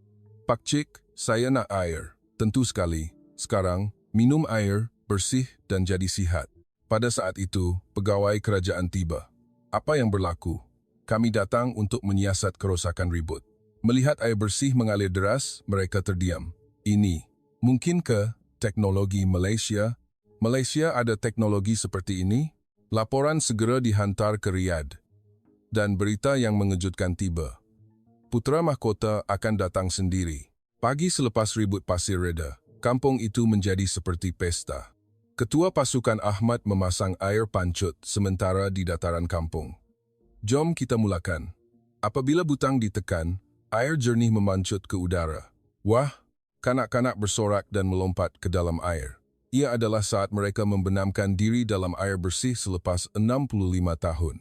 [SPEAKER 1] Pak Cik, saya nak air. Tentu sekali. Sekarang, minum air, bersih dan jadi sihat. Pada saat itu, pegawai kerajaan tiba. Apa yang berlaku? Kami datang untuk menyiasat kerosakan ribut. Melihat air bersih mengalir deras, mereka terdiam. Ini, mungkinkah teknologi Malaysia? Malaysia ada teknologi seperti ini? Laporan segera dihantar ke Riyadh. Dan berita yang mengejutkan tiba. Putera mahkota akan datang sendiri. Pagi selepas ribut pasir reda, kampung itu menjadi seperti pesta. Ketua pasukan Ahmad memasang air pancut sementara di dataran kampung. Jom kita mulakan. Apabila butang ditekan, air jernih memancut ke udara. Wah, kanak-kanak bersorak dan melompat ke dalam air. Ia adalah saat mereka membenamkan diri dalam air bersih selepas 65 tahun.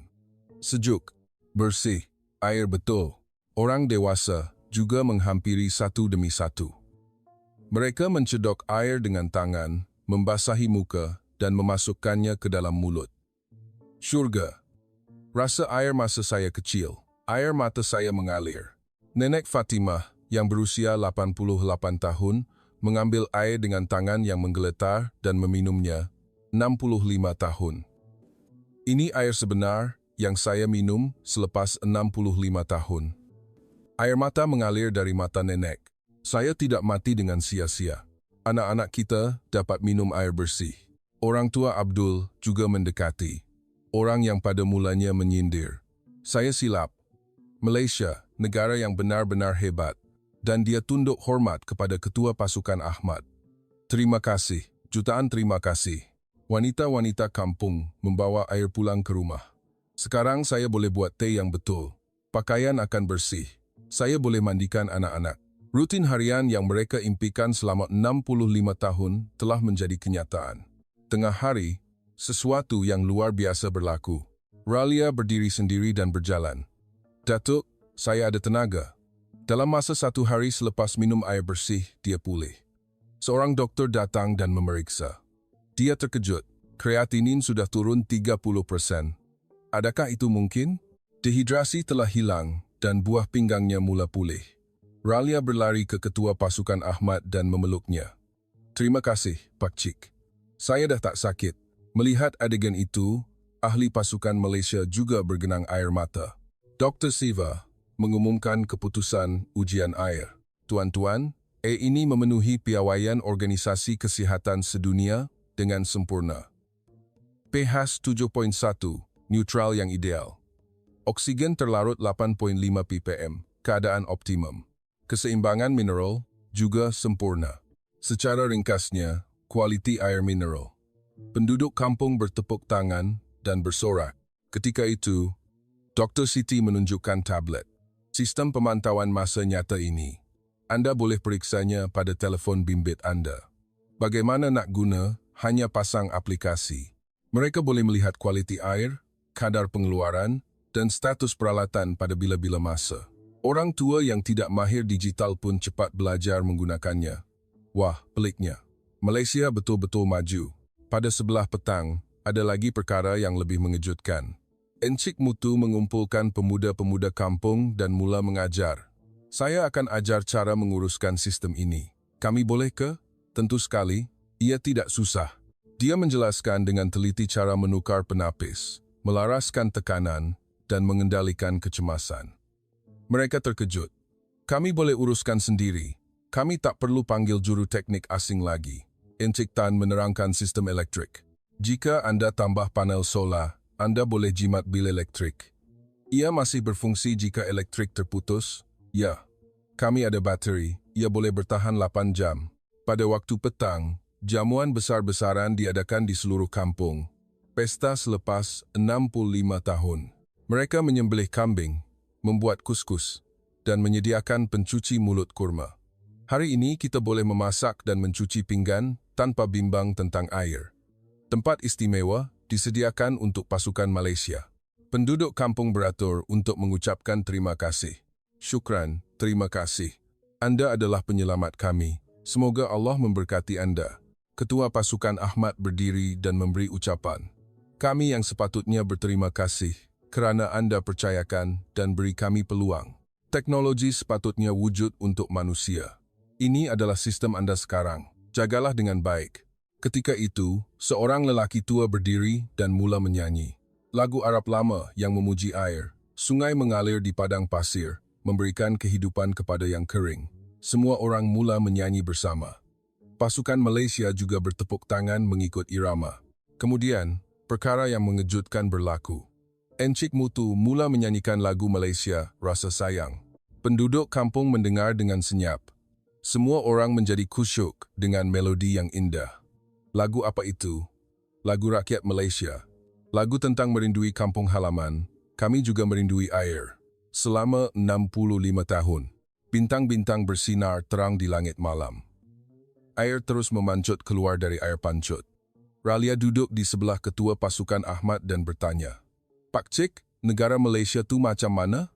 [SPEAKER 1] Sejuk, bersih, air betul. Orang dewasa juga menghampiri satu demi satu. Mereka mencedok air dengan tangan, membasahi muka, dan memasukkannya ke dalam mulut. Syurga. Rasa air masa saya kecil. Air mata saya mengalir. Nenek Fatimah, yang berusia 88 tahun, mengambil air dengan tangan yang menggeletar dan meminumnya. 65 tahun. Ini air sebenar yang saya minum selepas 65 tahun. Air mata mengalir dari mata nenek. Saya tidak mati dengan sia-sia. Anak-anak kita dapat minum air bersih. Orang tua Abdul juga mendekati. Orang yang pada mulanya menyindir. Saya silap. Malaysia, negara yang benar-benar hebat. dan dia tunduk hormat kepada ketua pasukan Ahmad. Terima kasih, jutaan terima kasih. Wanita-wanita kampung membawa air pulang ke rumah. Sekarang saya boleh buat teh yang betul. Pakaian akan bersih. Saya boleh mandikan anak-anak. Rutin harian yang mereka impikan selama 65 tahun telah menjadi kenyataan. Tengah hari, sesuatu yang luar biasa berlaku. Ralia berdiri sendiri dan berjalan. Datuk, saya ada tenaga. Dalam masa 1 hari selepas minum air bersih, dia pulih. Seorang dokter datang dan memeriksa. Dia terkejut. Kreatinin sudah turun 30%. Adakah itu mungkin? Dehidrasi telah hilang dan buah pinggangnya mula pulih. Ralia berlari ke ketua pasukan Ahmad dan memeluknya. Terima kasih, Pak Cik. Saya dah tak sakit. Melihat adegan itu, ahli pasukan Malaysia juga bergenang air mata. Dr. Siva mengumumkan keputusan ujian air. Tuan-tuan, ini memenuhi piawaian Organisasi Kesihatan Sedunia dengan sempurna. pH 7.1, neutral yang ideal. Oksigen terlarut 8.5 ppm, keadaan optimum. Keseimbangan mineral juga sempurna. Secara ringkasnya, kualiti air mineral. Penduduk kampung bertepuk tangan dan bersorak. Ketika itu, Dr. Siti menunjukkan tablet. Sistem pemantauan masa nyata ini. Anda boleh periksanya pada telefon bimbit Anda. Bagaimana nak guna? Hanya pasang aplikasi. Mereka boleh melihat kualiti air, kadar pengeluaran, dan status peralatan pada bila-bila masa. Orang tua yang tidak mahir digital pun cepat belajar menggunakannya. Wah, peliknya. Malaysia betul-betul maju. Pada sebelah petang, ada lagi perkara yang lebih mengejutkan. Encik Mutu mengumpulkan pemuda-pemuda kampung dan mula mengajar. Saya akan ajar cara menguruskan sistem ini. Kami boleh ke? Tentu sekali. Ia tidak susah. Dia menjelaskan dengan teliti cara menukar penapis, melaraskan tekanan, dan mengendalikan kecemasan. Mereka terkejut. Kami boleh uruskan sendiri. Kami tak perlu panggil juru teknik asing lagi. Encik Tan menerangkan sistem elektrik. Jika Anda tambah panel solar, Anda boleh jimat bil elektrik. Ia masih berfungsi jika elektrik terputus? Ya. Kami ada bateri. Ia boleh bertahan 8 jam. Pada waktu petang, jamuan besar-besaran diadakan di seluruh kampung. Pesta selepas 65 tahun. Mereka menyembelih kambing, membuat kuskus, dan menyediakan pencuci mulut kurma. Hari ini kita boleh memasak dan mencuci pinggan tanpa bimbang tentang air. Tempat istimewa disediakan untuk pasukan Malaysia. Penduduk kampung beratur untuk mengucapkan terima kasih. Syukran, terima kasih. Anda adalah penyelamat kami. Semoga Allah memberkati Anda. Ketua pasukan Ahmad berdiri dan memberi ucapan. Kami yang sepatutnya berterima kasih kerana Anda percayakan dan beri kami peluang. Teknologi sepatutnya wujud untuk manusia. Ini adalah sistem Anda sekarang. Jagalah dengan baik. Ketika itu, seorang lelaki tua berdiri dan mula menyanyi. Lagu Arab lama yang memuji air. Sungai mengalir di padang pasir, memberikan kehidupan kepada yang kering. Semua orang mula menyanyi bersama. Pasukan Malaysia juga bertepuk tangan mengikut irama. Kemudian, perkara yang mengejutkan berlaku. Encik Mutu mula menyanyikan lagu Malaysia, Rasa Sayang. Penduduk kampung mendengar dengan senyap. Semua orang menjadi kusyuk dengan melodi yang indah. Lagu apa itu? Lagu rakyat Malaysia. Lagu tentang merindui kampung halaman. Kami juga merindui air. Selama 65 tahun, bintang-bintang bersinar terang di langit malam. Air terus memancut keluar dari air pancut. Ralia duduk di sebelah ketua pasukan Ahmad dan bertanya, Pak Cik, negara Malaysia tu macam mana?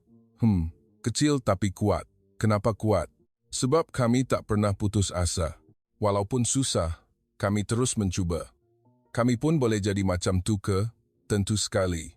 [SPEAKER 1] Kecil tapi kuat. Kenapa kuat? Sebab kami tak pernah putus asa. Walaupun susah, kami terus mencuba. Kami pun boleh jadi macam tu ke? Tentu sekali.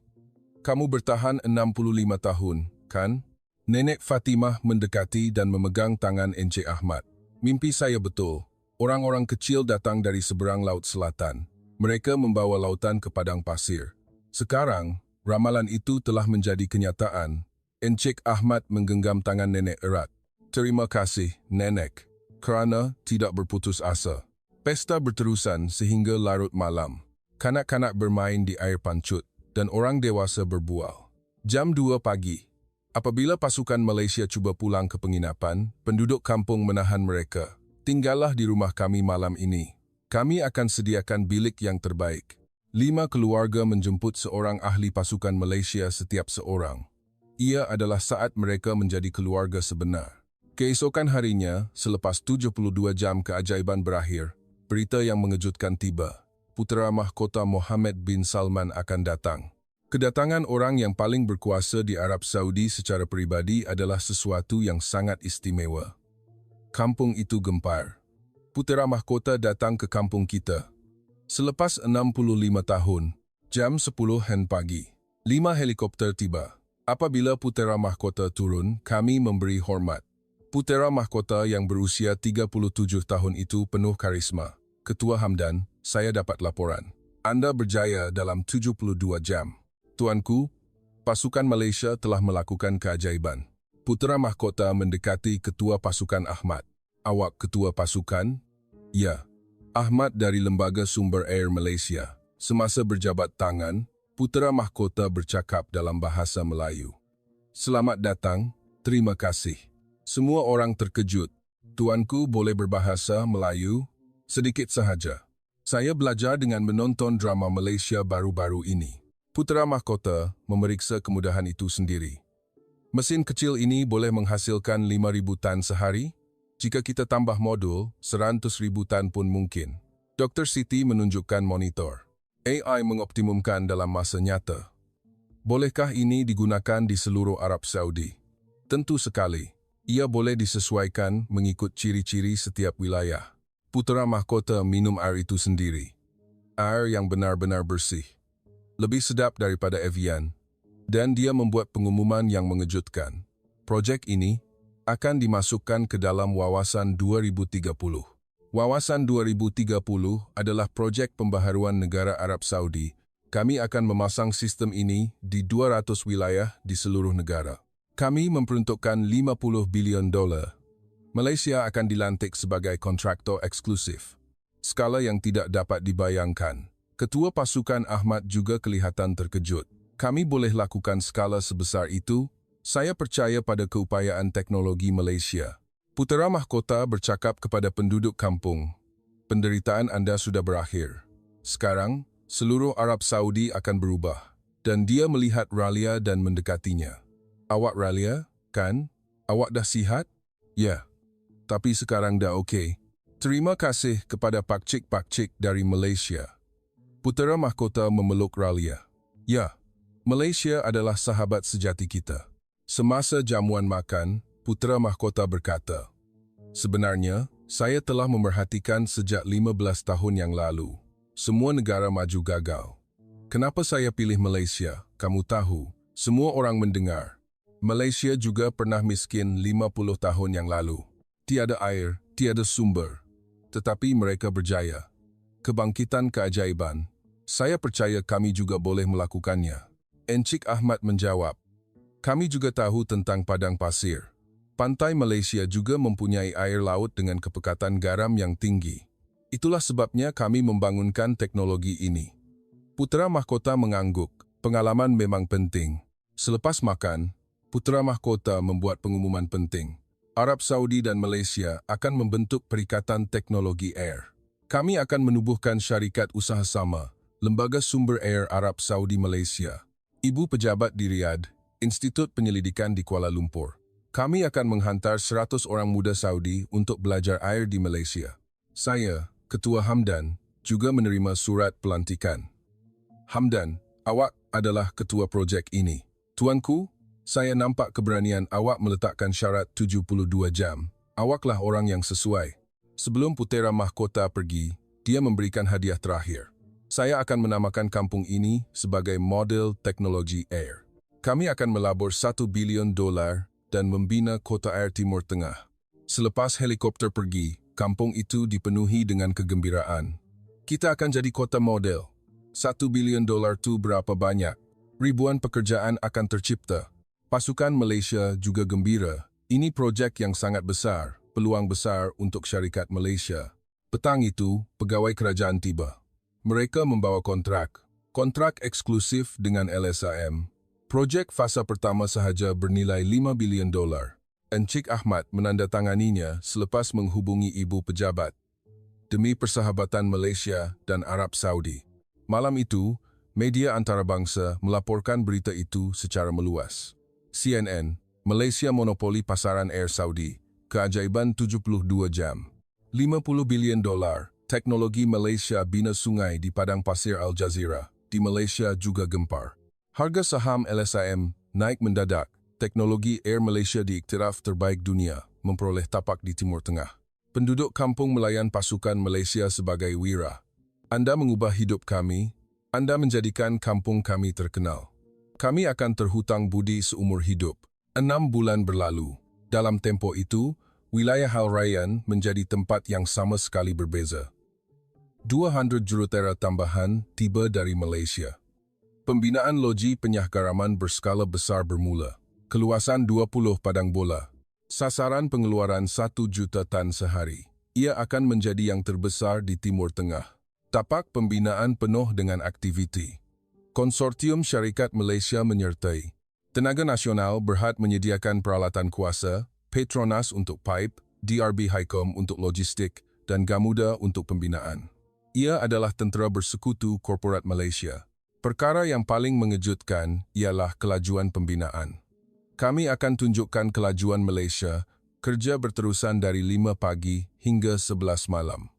[SPEAKER 1] Kamu bertahan 65 tahun, kan? Nenek Fatimah mendekati dan memegang tangan Encik Ahmad. Mimpi saya betul. Orang-orang kecil datang dari seberang laut selatan. Mereka membawa lautan ke padang pasir. Sekarang, ramalan itu telah menjadi kenyataan. Encik Ahmad menggenggam tangan nenek erat. Terima kasih, nenek, kerana tidak berputus asa. Pesta berterusan sehingga larut malam. Kanak-kanak bermain di air pancut dan orang dewasa berbual. Jam 2 pagi, Apabila pasukan Malaysia cuba pulang ke penginapan, penduduk kampung menahan mereka. Tinggallah di rumah kami malam ini. Kami akan sediakan bilik yang terbaik. 5 keluarga menjemput seorang ahli pasukan Malaysia setiap seorang. Ia adalah saat mereka menjadi keluarga sebenar. Keesokan harinya, selepas 72 jam keajaiban berakhir, berita yang mengejutkan tiba. Putera mahkota Mohammed bin Salman akan datang. Kedatangan orang yang paling berkuasa di Arab Saudi secara peribadi adalah sesuatu yang sangat istimewa. Kampung itu gempar. Putera mahkota datang ke kampung kita. Selepas 65 tahun, jam 10 pagi, 5 helikopter tiba. Apabila putera mahkota turun, kami memberi hormat. Putera mahkota yang berusia 37 tahun itu penuh karisma. Ketua Hamdan, saya dapat laporan. Anda berjaya dalam 72 jam. Tuanku, pasukan Malaysia telah melakukan keajaiban. Putera mahkota mendekati ketua pasukan Ahmad. Awak ketua pasukan? Ya, Ahmad dari Lembaga Sumber Air Malaysia. Semasa berjabat tangan, putera mahkota bercakap dalam bahasa Melayu. Selamat datang, terima kasih. Semua orang terkejut. Tuanku boleh berbahasa Melayu? Sedikit sahaja. Saya belajar dengan menonton drama Malaysia baru-baru ini. Putera mahkota memeriksa kemudahan itu sendiri. Mesin kecil ini boleh menghasilkan 5,000 tan sehari. Jika kita tambah modul, 100,000 tan pun mungkin. Dr. Siti menunjukkan monitor. AI mengoptimumkan dalam masa nyata. Bolehkah ini digunakan di seluruh Arab Saudi? Tentu sekali. Ia boleh disesuaikan mengikut ciri-ciri setiap wilayah. Putera mahkota minum air itu sendiri. Air yang benar-benar bersih. Lebih sedap daripada Evian, dan dia membuat pengumuman yang mengejutkan. Projek ini akan dimasukkan ke dalam Wawasan 2030. Wawasan 2030 adalah projek pembaharuan negara Arab Saudi. Kami akan memasang sistem ini di 200 wilayah di seluruh negara. Kami memperuntukkan $50 bilion. Malaysia akan dilantik sebagai kontraktor eksklusif. Skala yang tidak dapat dibayangkan. Ketua pasukan Ahmad juga kelihatan terkejut. Kami boleh lakukan skala sebesar itu? Saya percaya pada keupayaan teknologi Malaysia. Putera mahkota bercakap kepada penduduk kampung. Penderitaan Anda sudah berakhir. Sekarang, seluruh Arab Saudi akan berubah. Dan dia melihat Ralia dan mendekatinya. Awak Ralia, kan? Awak dah sihat? Ya. Tapi sekarang dah okey. Terima kasih kepada pakcik-pakcik dari Malaysia. Putera mahkota memeluk Ralia. Ya, Malaysia adalah sahabat sejati kita. Semasa jamuan makan, putera mahkota berkata, sebenarnya, saya telah memerhatikan sejak 15 tahun yang lalu. Semua negara maju gagal. Kenapa saya pilih Malaysia? Kamu tahu, semua orang mendengar. Malaysia juga pernah miskin 50 tahun yang lalu. Tiada air, tiada sumber. Tetapi mereka berjaya. Kebangkitan keajaiban. Saya percaya kami juga boleh melakukannya. Encik Ahmad menjawab, kami juga tahu tentang padang pasir. Pantai Malaysia juga mempunyai air laut dengan kepekatan garam yang tinggi. Itulah sebabnya kami membangunkan teknologi ini. Putera mahkota mengangguk. Pengalaman memang penting. Selepas makan, putera mahkota membuat pengumuman penting. Arab Saudi dan Malaysia akan membentuk Perikatan Teknologi Air. Kami akan menubuhkan syarikat usaha sama, Lembaga Sumber Air Arab Saudi Malaysia. Ibu pejabat di Riyadh, Institut Penyelidikan di Kuala Lumpur. Kami akan menghantar 100 orang muda Saudi untuk belajar air di Malaysia. Saya, Ketua Hamdan, juga menerima surat pelantikan. Hamdan, awak adalah ketua projek ini. Tuanku, saya nampak keberanian awak meletakkan syarat 72 jam. Awaklah orang yang sesuai. Sebelum putera mahkota pergi, dia memberikan hadiah terakhir. Saya akan menamakan kampung ini sebagai model teknologi air. Kami akan melabur $1 bilion dan membina kota air Timur Tengah. Selepas helikopter pergi, kampung itu dipenuhi dengan kegembiraan. Kita akan jadi kota model. $1 bilion itu berapa banyak? Ribuan pekerjaan akan tercipta. Pasukan Malaysia juga gembira. Ini projek yang sangat besar. Peluang besar untuk syarikat Malaysia. Petang itu, pegawai kerajaan tiba. Mereka membawa kontrak eksklusif dengan LSAM. Projek fasa pertama sahaja bernilai $5 bilion. Encik Ahmad menandatanganinya selepas menghubungi ibu pejabat demi persahabatan Malaysia dan Arab Saudi. Malam itu, media antarabangsa melaporkan berita itu secara meluas. CNN, Malaysia monopoli pasaran Air Saudi, keajaiban 72 jam. $50 bilion, teknologi Malaysia bina sungai di padang pasir Al Jazeera, di Malaysia juga gempar. Harga saham LSIM naik mendadak. Teknologi Air Malaysia diiktiraf terbaik dunia, memperoleh tapak di Timur Tengah. Penduduk kampung melayan pasukan Malaysia sebagai wira. Anda mengubah hidup kami, Anda menjadikan kampung kami terkenal. Kami akan terhutang budi seumur hidup. 6 bulan berlalu. Dalam tempo itu, wilayah Hal Rayyan menjadi tempat yang sama sekali berbeza. 200 jurutera tambahan tiba dari Malaysia. Pembinaan loji penyahgaraman berskala besar bermula. Keluasan 20 padang bola. Sasaran pengeluaran 1 juta tan sehari. Ia akan menjadi yang terbesar di Timur Tengah. Tapak pembinaan penuh dengan aktiviti. Konsortium Syarikat Malaysia menyertai. Tenaga Nasional Berhad menyediakan peralatan kuasa, Petronas untuk pipe, DRB Highcom untuk logistik, dan Gamuda untuk pembinaan. Ia adalah tentera bersekutu korporat Malaysia. Perkara yang paling mengejutkan ialah kelajuan pembinaan. Kami akan tunjukkan kelajuan Malaysia, kerja berterusan dari 5 pagi hingga 11 malam.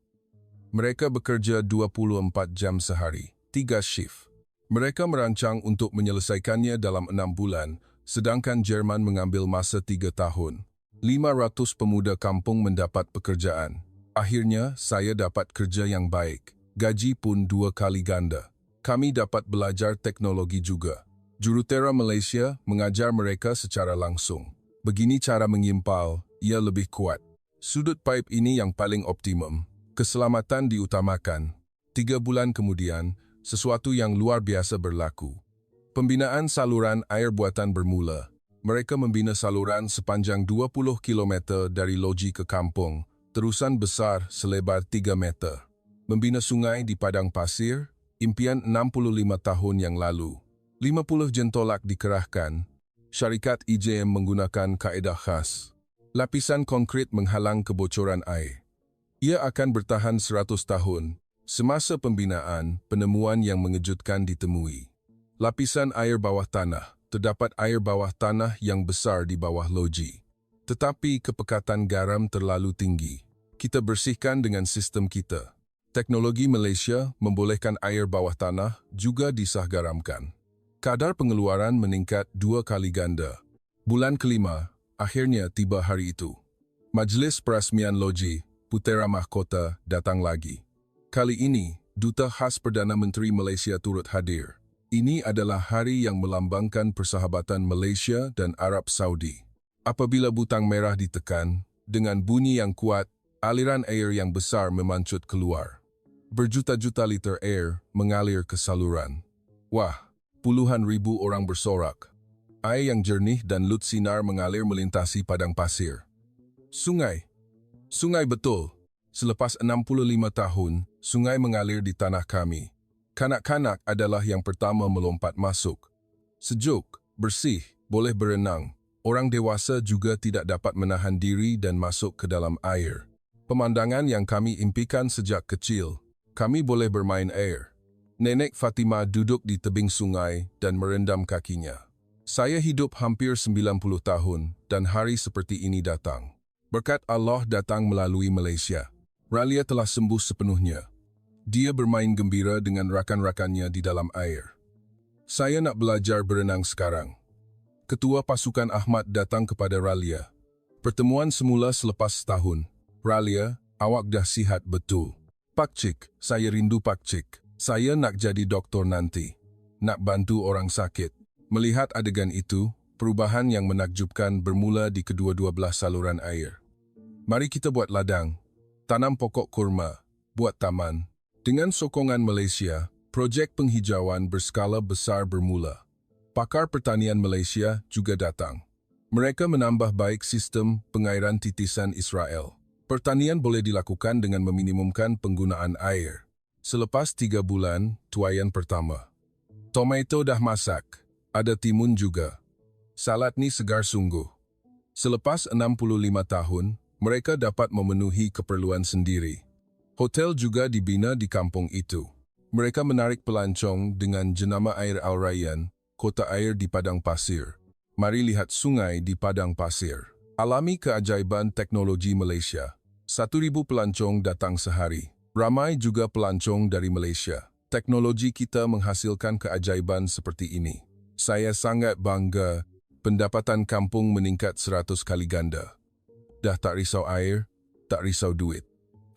[SPEAKER 1] Mereka bekerja 24 jam sehari, 3 shift. Mereka merancang untuk menyelesaikannya dalam 6 bulan, sedangkan Jerman mengambil masa 3 tahun. 500 pemuda kampung mendapat pekerjaan. Akhirnya, saya dapat kerja yang baik. Gaji pun 2 kali ganda. Kami dapat belajar teknologi juga. Jurutera Malaysia mengajar mereka secara langsung. Begini cara mengimpal, ia lebih kuat. Sudut pipe ini yang paling optimum. Keselamatan diutamakan. 3 bulan kemudian, sesuatu yang luar biasa berlaku. Pembinaan saluran air buatan bermula. Mereka membina saluran sepanjang 20 km dari loji ke kampung, terusan besar selebar 3 meter. Membina sungai di padang pasir, impian 65 tahun yang lalu. 50 jentolak dikerahkan. Syarikat IJM menggunakan kaedah khas. Lapisan konkrit menghalang kebocoran air. Ia akan bertahan 100 tahun. Semasa pembinaan, penemuan yang mengejutkan ditemui. Lapisan air bawah tanah. Terdapat air bawah tanah yang besar di bawah loji. Tetapi kepekatan garam terlalu tinggi. Kita bersihkan dengan sistem kita. Teknologi Malaysia membolehkan air bawah tanah juga disahgaramkan. Kadar pengeluaran meningkat 2 kali ganda. Bulan kelima, akhirnya tiba hari itu. Majlis Perasmian Loji, Putera Mahkota, datang lagi. Kali ini, Duta Khas Perdana Menteri Malaysia turut hadir. Ini adalah hari yang melambangkan persahabatan Malaysia dan Arab Saudi. Apabila butang merah ditekan, dengan bunyi yang kuat, aliran air yang besar memancut keluar. Berjuta-juta liter air mengalir ke saluran. Wah! Puluhan ribu orang bersorak. Air yang jernih dan lut sinar mengalir melintasi padang pasir. Sungai. Sungai betul. Selepas 65 tahun, sungai mengalir di tanah kami. Kanak-kanak adalah yang pertama melompat masuk. Sejuk, bersih, boleh berenang. Orang dewasa juga tidak dapat menahan diri dan masuk ke dalam air. Pemandangan yang kami impikan sejak kecil. Kami boleh bermain air. Nenek Fatima duduk di tebing sungai dan merendam kakinya. Saya hidup hampir 90 tahun dan hari seperti ini datang. Berkat Allah datang melalui Malaysia. Ralia telah sembuh sepenuhnya. Dia bermain gembira dengan rakan-rakannya di dalam air. Saya nak belajar berenang sekarang. Ketua pasukan Ahmad datang kepada Ralia. Pertemuan semula selepas setahun. Ralia, awak dah sihat betul. Pak Cik, saya rindu Pak Cik. Saya nak jadi doktor nanti. Nak bantu orang sakit. Melihat adegan itu, perubahan yang menakjubkan bermula di kedua-dua belah saluran air. Mari kita buat ladang, tanam pokok kurma, buat taman. Dengan sokongan Malaysia, projek penghijauan berskala besar bermula. Pakar pertanian Malaysia juga datang. Mereka menambah baik sistem pengairan titisan Israel. Pertanian boleh dilakukan dengan meminimumkan penggunaan air. Selepas 3 bulan, tuaian pertama. Tomato dah masak. Ada timun juga. Salad ni segar sungguh. Selepas 65 tahun, mereka dapat memenuhi keperluan sendiri. Hotel juga dibina di kampung itu. Mereka menarik pelancong dengan jenama air Al Rayyan, kota air di padang pasir. Mari lihat sungai di padang pasir. Alami keajaiban teknologi Malaysia. 1,000 pelancong datang sehari. Ramai juga pelancong dari Malaysia. Teknologi kita menghasilkan keajaiban seperti ini. Saya sangat bangga. Pendapatan kampung meningkat 100 kali ganda. Dah tak risau air, tak risau duit.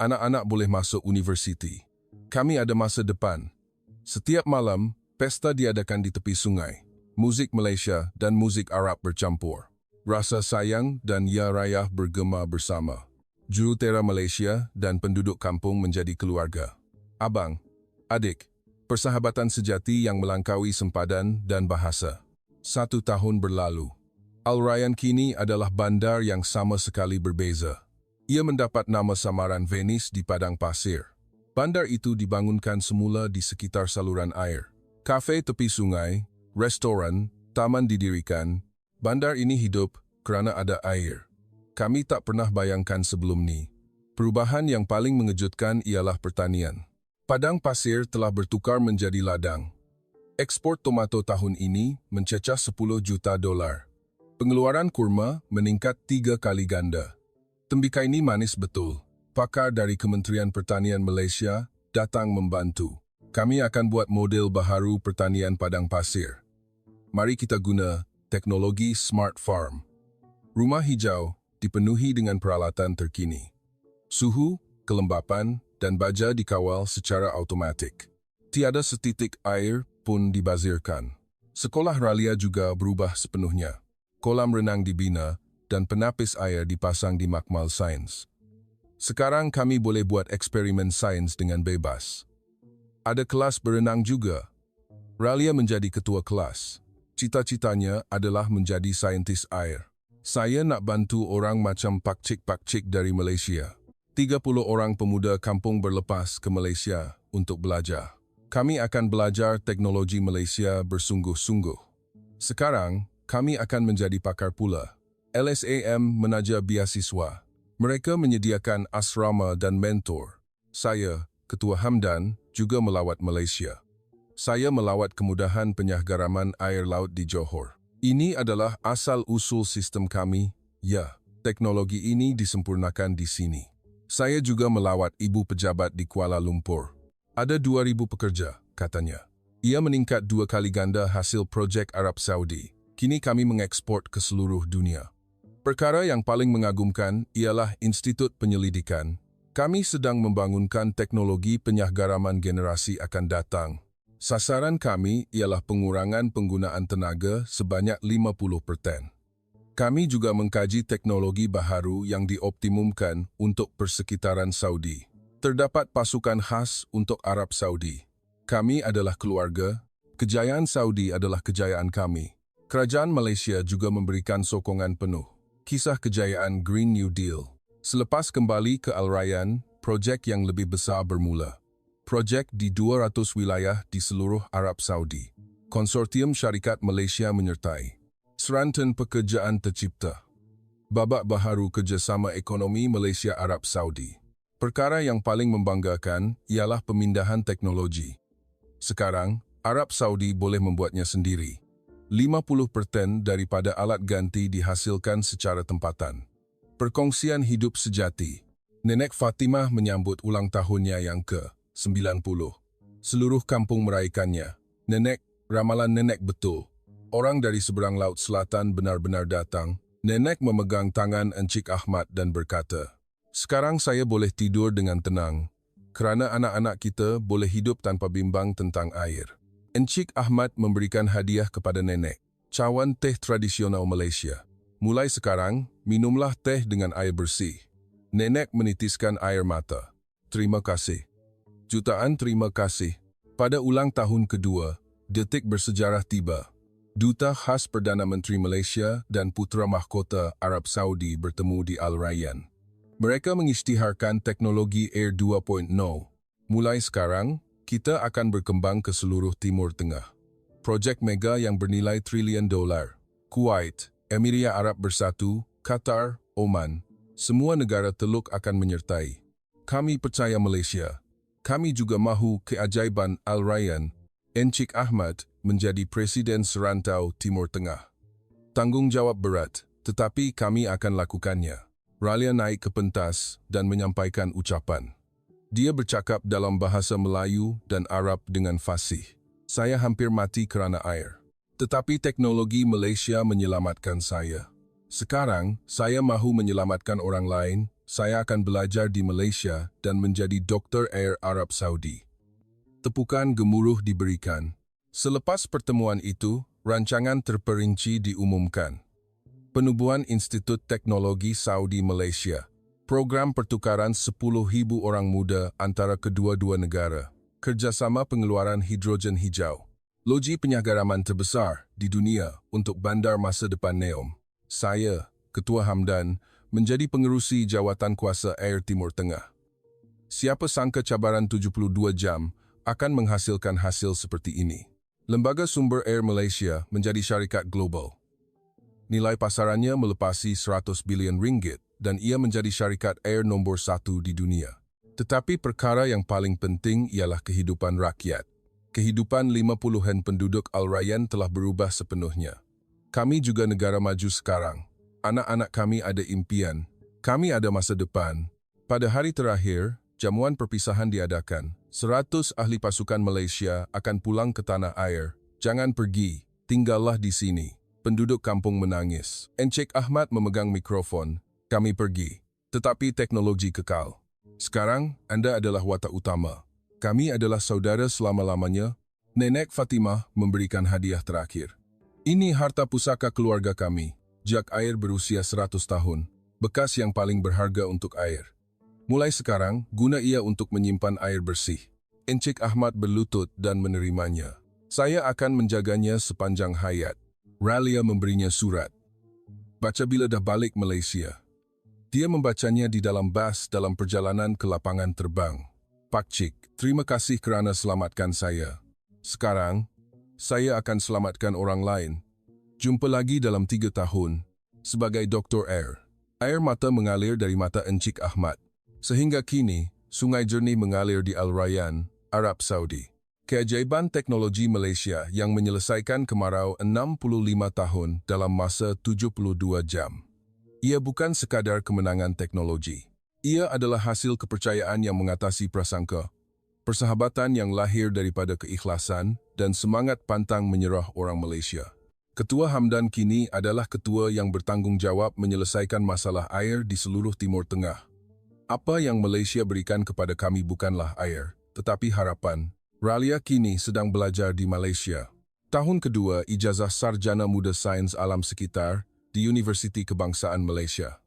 [SPEAKER 1] Anak-anak boleh masuk universiti. Kami ada masa depan. Setiap malam, pesta diadakan di tepi sungai. Muzik Malaysia dan muzik Arab bercampur. Rasa sayang dan ya rayah bergema bersama. Jurutera Malaysia dan penduduk kampung menjadi keluarga. Abang, adik, persahabatan sejati yang melangkaui sempadan dan bahasa. 1 tahun berlalu. Al Rayyan kini adalah bandar yang sama sekali berbeza. Ia mendapat nama samaran Venice di padang pasir. Bandar itu dibangunkan semula di sekitar saluran air. Kafe tepi sungai, restoran, taman didirikan. Bandar ini hidup kerana ada air. Kami tak pernah bayangkan sebelum ni. Perubahan yang paling mengejutkan ialah pertanian. Padang pasir telah bertukar menjadi ladang. Ekspor tomato tahun ini mencecah 10 juta dolar. Pengeluaran kurma meningkat 3 kali ganda. Tembikar ini manis betul. Pakar dari Kementerian Pertanian Malaysia datang membantu. Kami akan buat model baharu pertanian padang pasir. Mari kita guna teknologi Smart Farm. Rumah hijau dipenuhi dengan peralatan terkini. Suhu, kelembapan, dan baja dikawal secara automatik. Tiada setitik air pun dibazirkan. Sekolah ralia juga berubah sepenuhnya. Kolam renang dibina dan penapis air dipasang di makmal sains. Sekarang kami boleh buat eksperimen sains dengan bebas. Ada kelas berenang juga. Ralia menjadi ketua kelas. Cita-citanya adalah menjadi saintis air. Saya nak bantu orang macam pakcik-pakcik dari Malaysia. 30 orang pemuda kampung berlepas ke Malaysia untuk belajar. Kami akan belajar teknologi Malaysia bersungguh-sungguh. Sekarang, kami akan menjadi pakar pula. LSAM menaja beasiswa. Mereka menyediakan asrama dan mentor. Saya, Ketua Hamdan, juga melawat Malaysia. Saya melawat kemudahan penyahgaraman air laut di Johor. Ini adalah asal-usul sistem kami. Ya, teknologi ini disempurnakan di sini. Saya juga melawat ibu pejabat di Kuala Lumpur. Ada 2,000 pekerja, katanya. Ia meningkat 2 kali ganda hasil projek Arab Saudi. Kini kami mengekspor ke seluruh dunia. Perkara yang paling mengagumkan ialah Institut Penyelidikan. Kami sedang membangunkan teknologi penyahgaraman generasi akan datang. Sasaran kami ialah pengurangan penggunaan tenaga sebanyak 50%. Kami juga mengkaji teknologi baharu yang dioptimumkan untuk persekitaran Saudi. Terdapat pasukan khas untuk Arab Saudi. Kami adalah keluarga. Kejayaan Saudi adalah kejayaan kami. Kerajaan Malaysia juga memberikan sokongan penuh. Kisah kejayaan Green New Deal. Selepas kembali ke Al Rayyan, projek yang lebih besar bermula. Projek di 200 wilayah di seluruh Arab Saudi. Konsortium syarikat Malaysia menyertai. Serantan pekerjaan tercipta. Babak baharu kerjasama ekonomi Malaysia-Arab Saudi. Perkara yang paling membanggakan ialah pemindahan teknologi. Sekarang, Arab Saudi boleh membuatnya sendiri. 50% daripada alat ganti dihasilkan secara tempatan. Perkongsian hidup sejati. Nenek Fatimah menyambut ulang tahunnya yang ke-90. Seluruh kampung meraihkannya. Nenek, ramalan nenek betul. Orang dari seberang Laut Selatan benar-benar datang. Nenek memegang tangan Encik Ahmad dan berkata, "Sekarang saya boleh tidur dengan tenang, kerana anak-anak kita boleh hidup tanpa bimbang tentang air." Encik Ahmad memberikan hadiah kepada nenek, cawan teh tradisional Malaysia. "Mulai sekarang, minumlah teh dengan air bersih." Nenek menitiskan air mata. "Terima kasih." Jutaan terima kasih. Pada ulang tahun kedua, detik bersejarah tiba. Duta khas Perdana Menteri Malaysia dan Putera Mahkota Arab Saudi bertemu di Al Rayyan. Mereka mengisytiharkan teknologi Air 2.0. Mulai sekarang, kita akan berkembang ke seluruh Timur Tengah. projek mega yang bernilai triliun dolar. Kuwait, Emiria Arab Bersatu, Qatar, Oman, semua negara Teluk akan menyertai. Kami percaya Malaysia. Kami juga mahu keajaiban Al Rayyan, Encik Ahmad, menjadi Presiden Serantau Timur Tengah. Tanggungjawab berat, tetapi kami akan lakukannya. Ralia naik ke pentas dan menyampaikan ucapan. Dia bercakap dalam bahasa Melayu dan Arab dengan fasih. Saya hampir mati kerana air. Tetapi teknologi Malaysia menyelamatkan saya. Sekarang, saya mahu menyelamatkan orang lain. Saya akan belajar di Malaysia dan menjadi Doktor Air Arab Saudi. Tepukan gemuruh diberikan. Selepas pertemuan itu, rancangan terperinci diumumkan. Penubuhan Institut Teknologi Saudi Malaysia. Program pertukaran 10,000 orang muda antara kedua-dua negara. Kerjasama pengeluaran hidrogen hijau. Loji penyagaraman terbesar di dunia untuk bandar masa depan NEOM. Saya, Ketua Hamdan, menjadi pengerusi jawatan kuasa Air Timur Tengah. Siapa sangka cabaran 72 jam akan menghasilkan hasil seperti ini. Lembaga Sumber Air Malaysia menjadi syarikat global. Nilai pasarannya melepasi 100 bilion ringgit dan ia menjadi syarikat air nombor 1 di dunia. Tetapi perkara yang paling penting ialah kehidupan rakyat. Kehidupan 50-an penduduk Al Rayyan telah berubah sepenuhnya. Kami juga negara maju sekarang. Anak-anak kami ada impian. Kami ada masa depan. Pada hari terakhir, jamuan perpisahan diadakan. 100 ahli pasukan Malaysia akan pulang ke tanah air. Jangan pergi, tinggallah di sini. Penduduk kampung menangis. Encik Ahmad memegang mikrofon. Kami pergi. Tetapi teknologi kekal. Sekarang, anda adalah watak utama. Kami adalah saudara selama-lamanya. Nenek Fatimah memberikan hadiah terakhir. Ini harta pusaka keluarga kami. Jak air berusia 100 tahun. Bekas yang paling berharga untuk air. Mulai sekarang, guna ia untuk menyimpan air bersih. Encik Ahmad berlutut dan menerimanya. Saya akan menjaganya sepanjang hayat. Ralia memberinya surat. Baca bila dah balik Malaysia. Dia membacanya di dalam bas dalam perjalanan ke lapangan terbang. Pak Cik, terima kasih kerana selamatkan saya. Sekarang, saya akan selamatkan orang lain. Jumpa lagi dalam 3 tahun. Sebagai Doktor Air. Air mata mengalir dari mata Encik Ahmad. Sehingga kini, sungai jernih mengalir di Al Rayyan, Arab Saudi. Keajaiban teknologi Malaysia yang menyelesaikan kemarau 65 tahun dalam masa 72 jam. Ia bukan sekadar kemenangan teknologi. Ia adalah hasil kepercayaan yang mengatasi prasangka, persahabatan yang lahir daripada keikhlasan dan semangat pantang menyerah orang Malaysia. Ketua Hamdan kini adalah ketua yang bertanggungjawab menyelesaikan masalah air di seluruh Timur Tengah. Apa yang Malaysia berikan kepada kami bukanlah air, tetapi harapan. Ralia kini sedang belajar di Malaysia. Tahun kedua ijazah Sarjana Muda Sains Alam Sekitar di Universiti Kebangsaan Malaysia.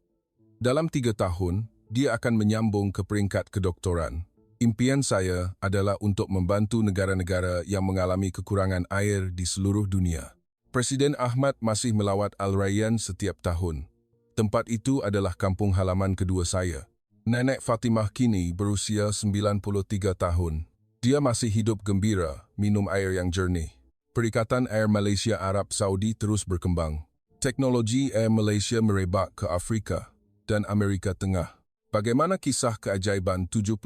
[SPEAKER 1] Dalam 3 tahun, dia akan menyambung ke peringkat kedoktoran. Impian saya adalah untuk membantu negara-negara yang mengalami kekurangan air di seluruh dunia. Presiden Ahmad masih melawat Al Rayyan setiap tahun. Tempat itu adalah kampung halaman kedua saya. Nenek Fatimah kini berusia 93 tahun. Dia masih hidup gembira, minum air yang jernih. Perikatan Air Malaysia Arab Saudi terus berkembang. Teknologi Air Malaysia merebak ke Afrika dan Amerika Tengah. Bagaimana kisah keajaiban 72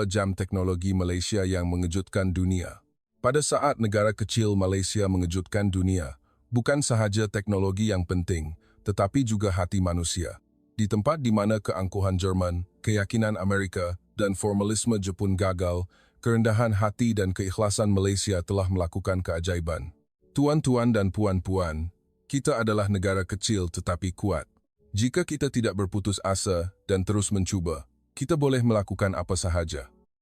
[SPEAKER 1] jam teknologi Malaysia yang mengejutkan dunia? Pada saat negara kecil Malaysia mengejutkan dunia, bukan sahaja teknologi yang penting, tetapi juga hati manusia. Di tempat di mana keangkuhan Jerman, keyakinan Amerika, dan formalisme Jepun gagal, kerendahan hati dan keikhlasan Malaysia telah melakukan keajaiban. Tuan-tuan dan puan-puan, kita adalah negara kecil tetapi kuat. Jika kita tidak berputus asa dan terus mencuba, kita boleh melakukan apa sahaja.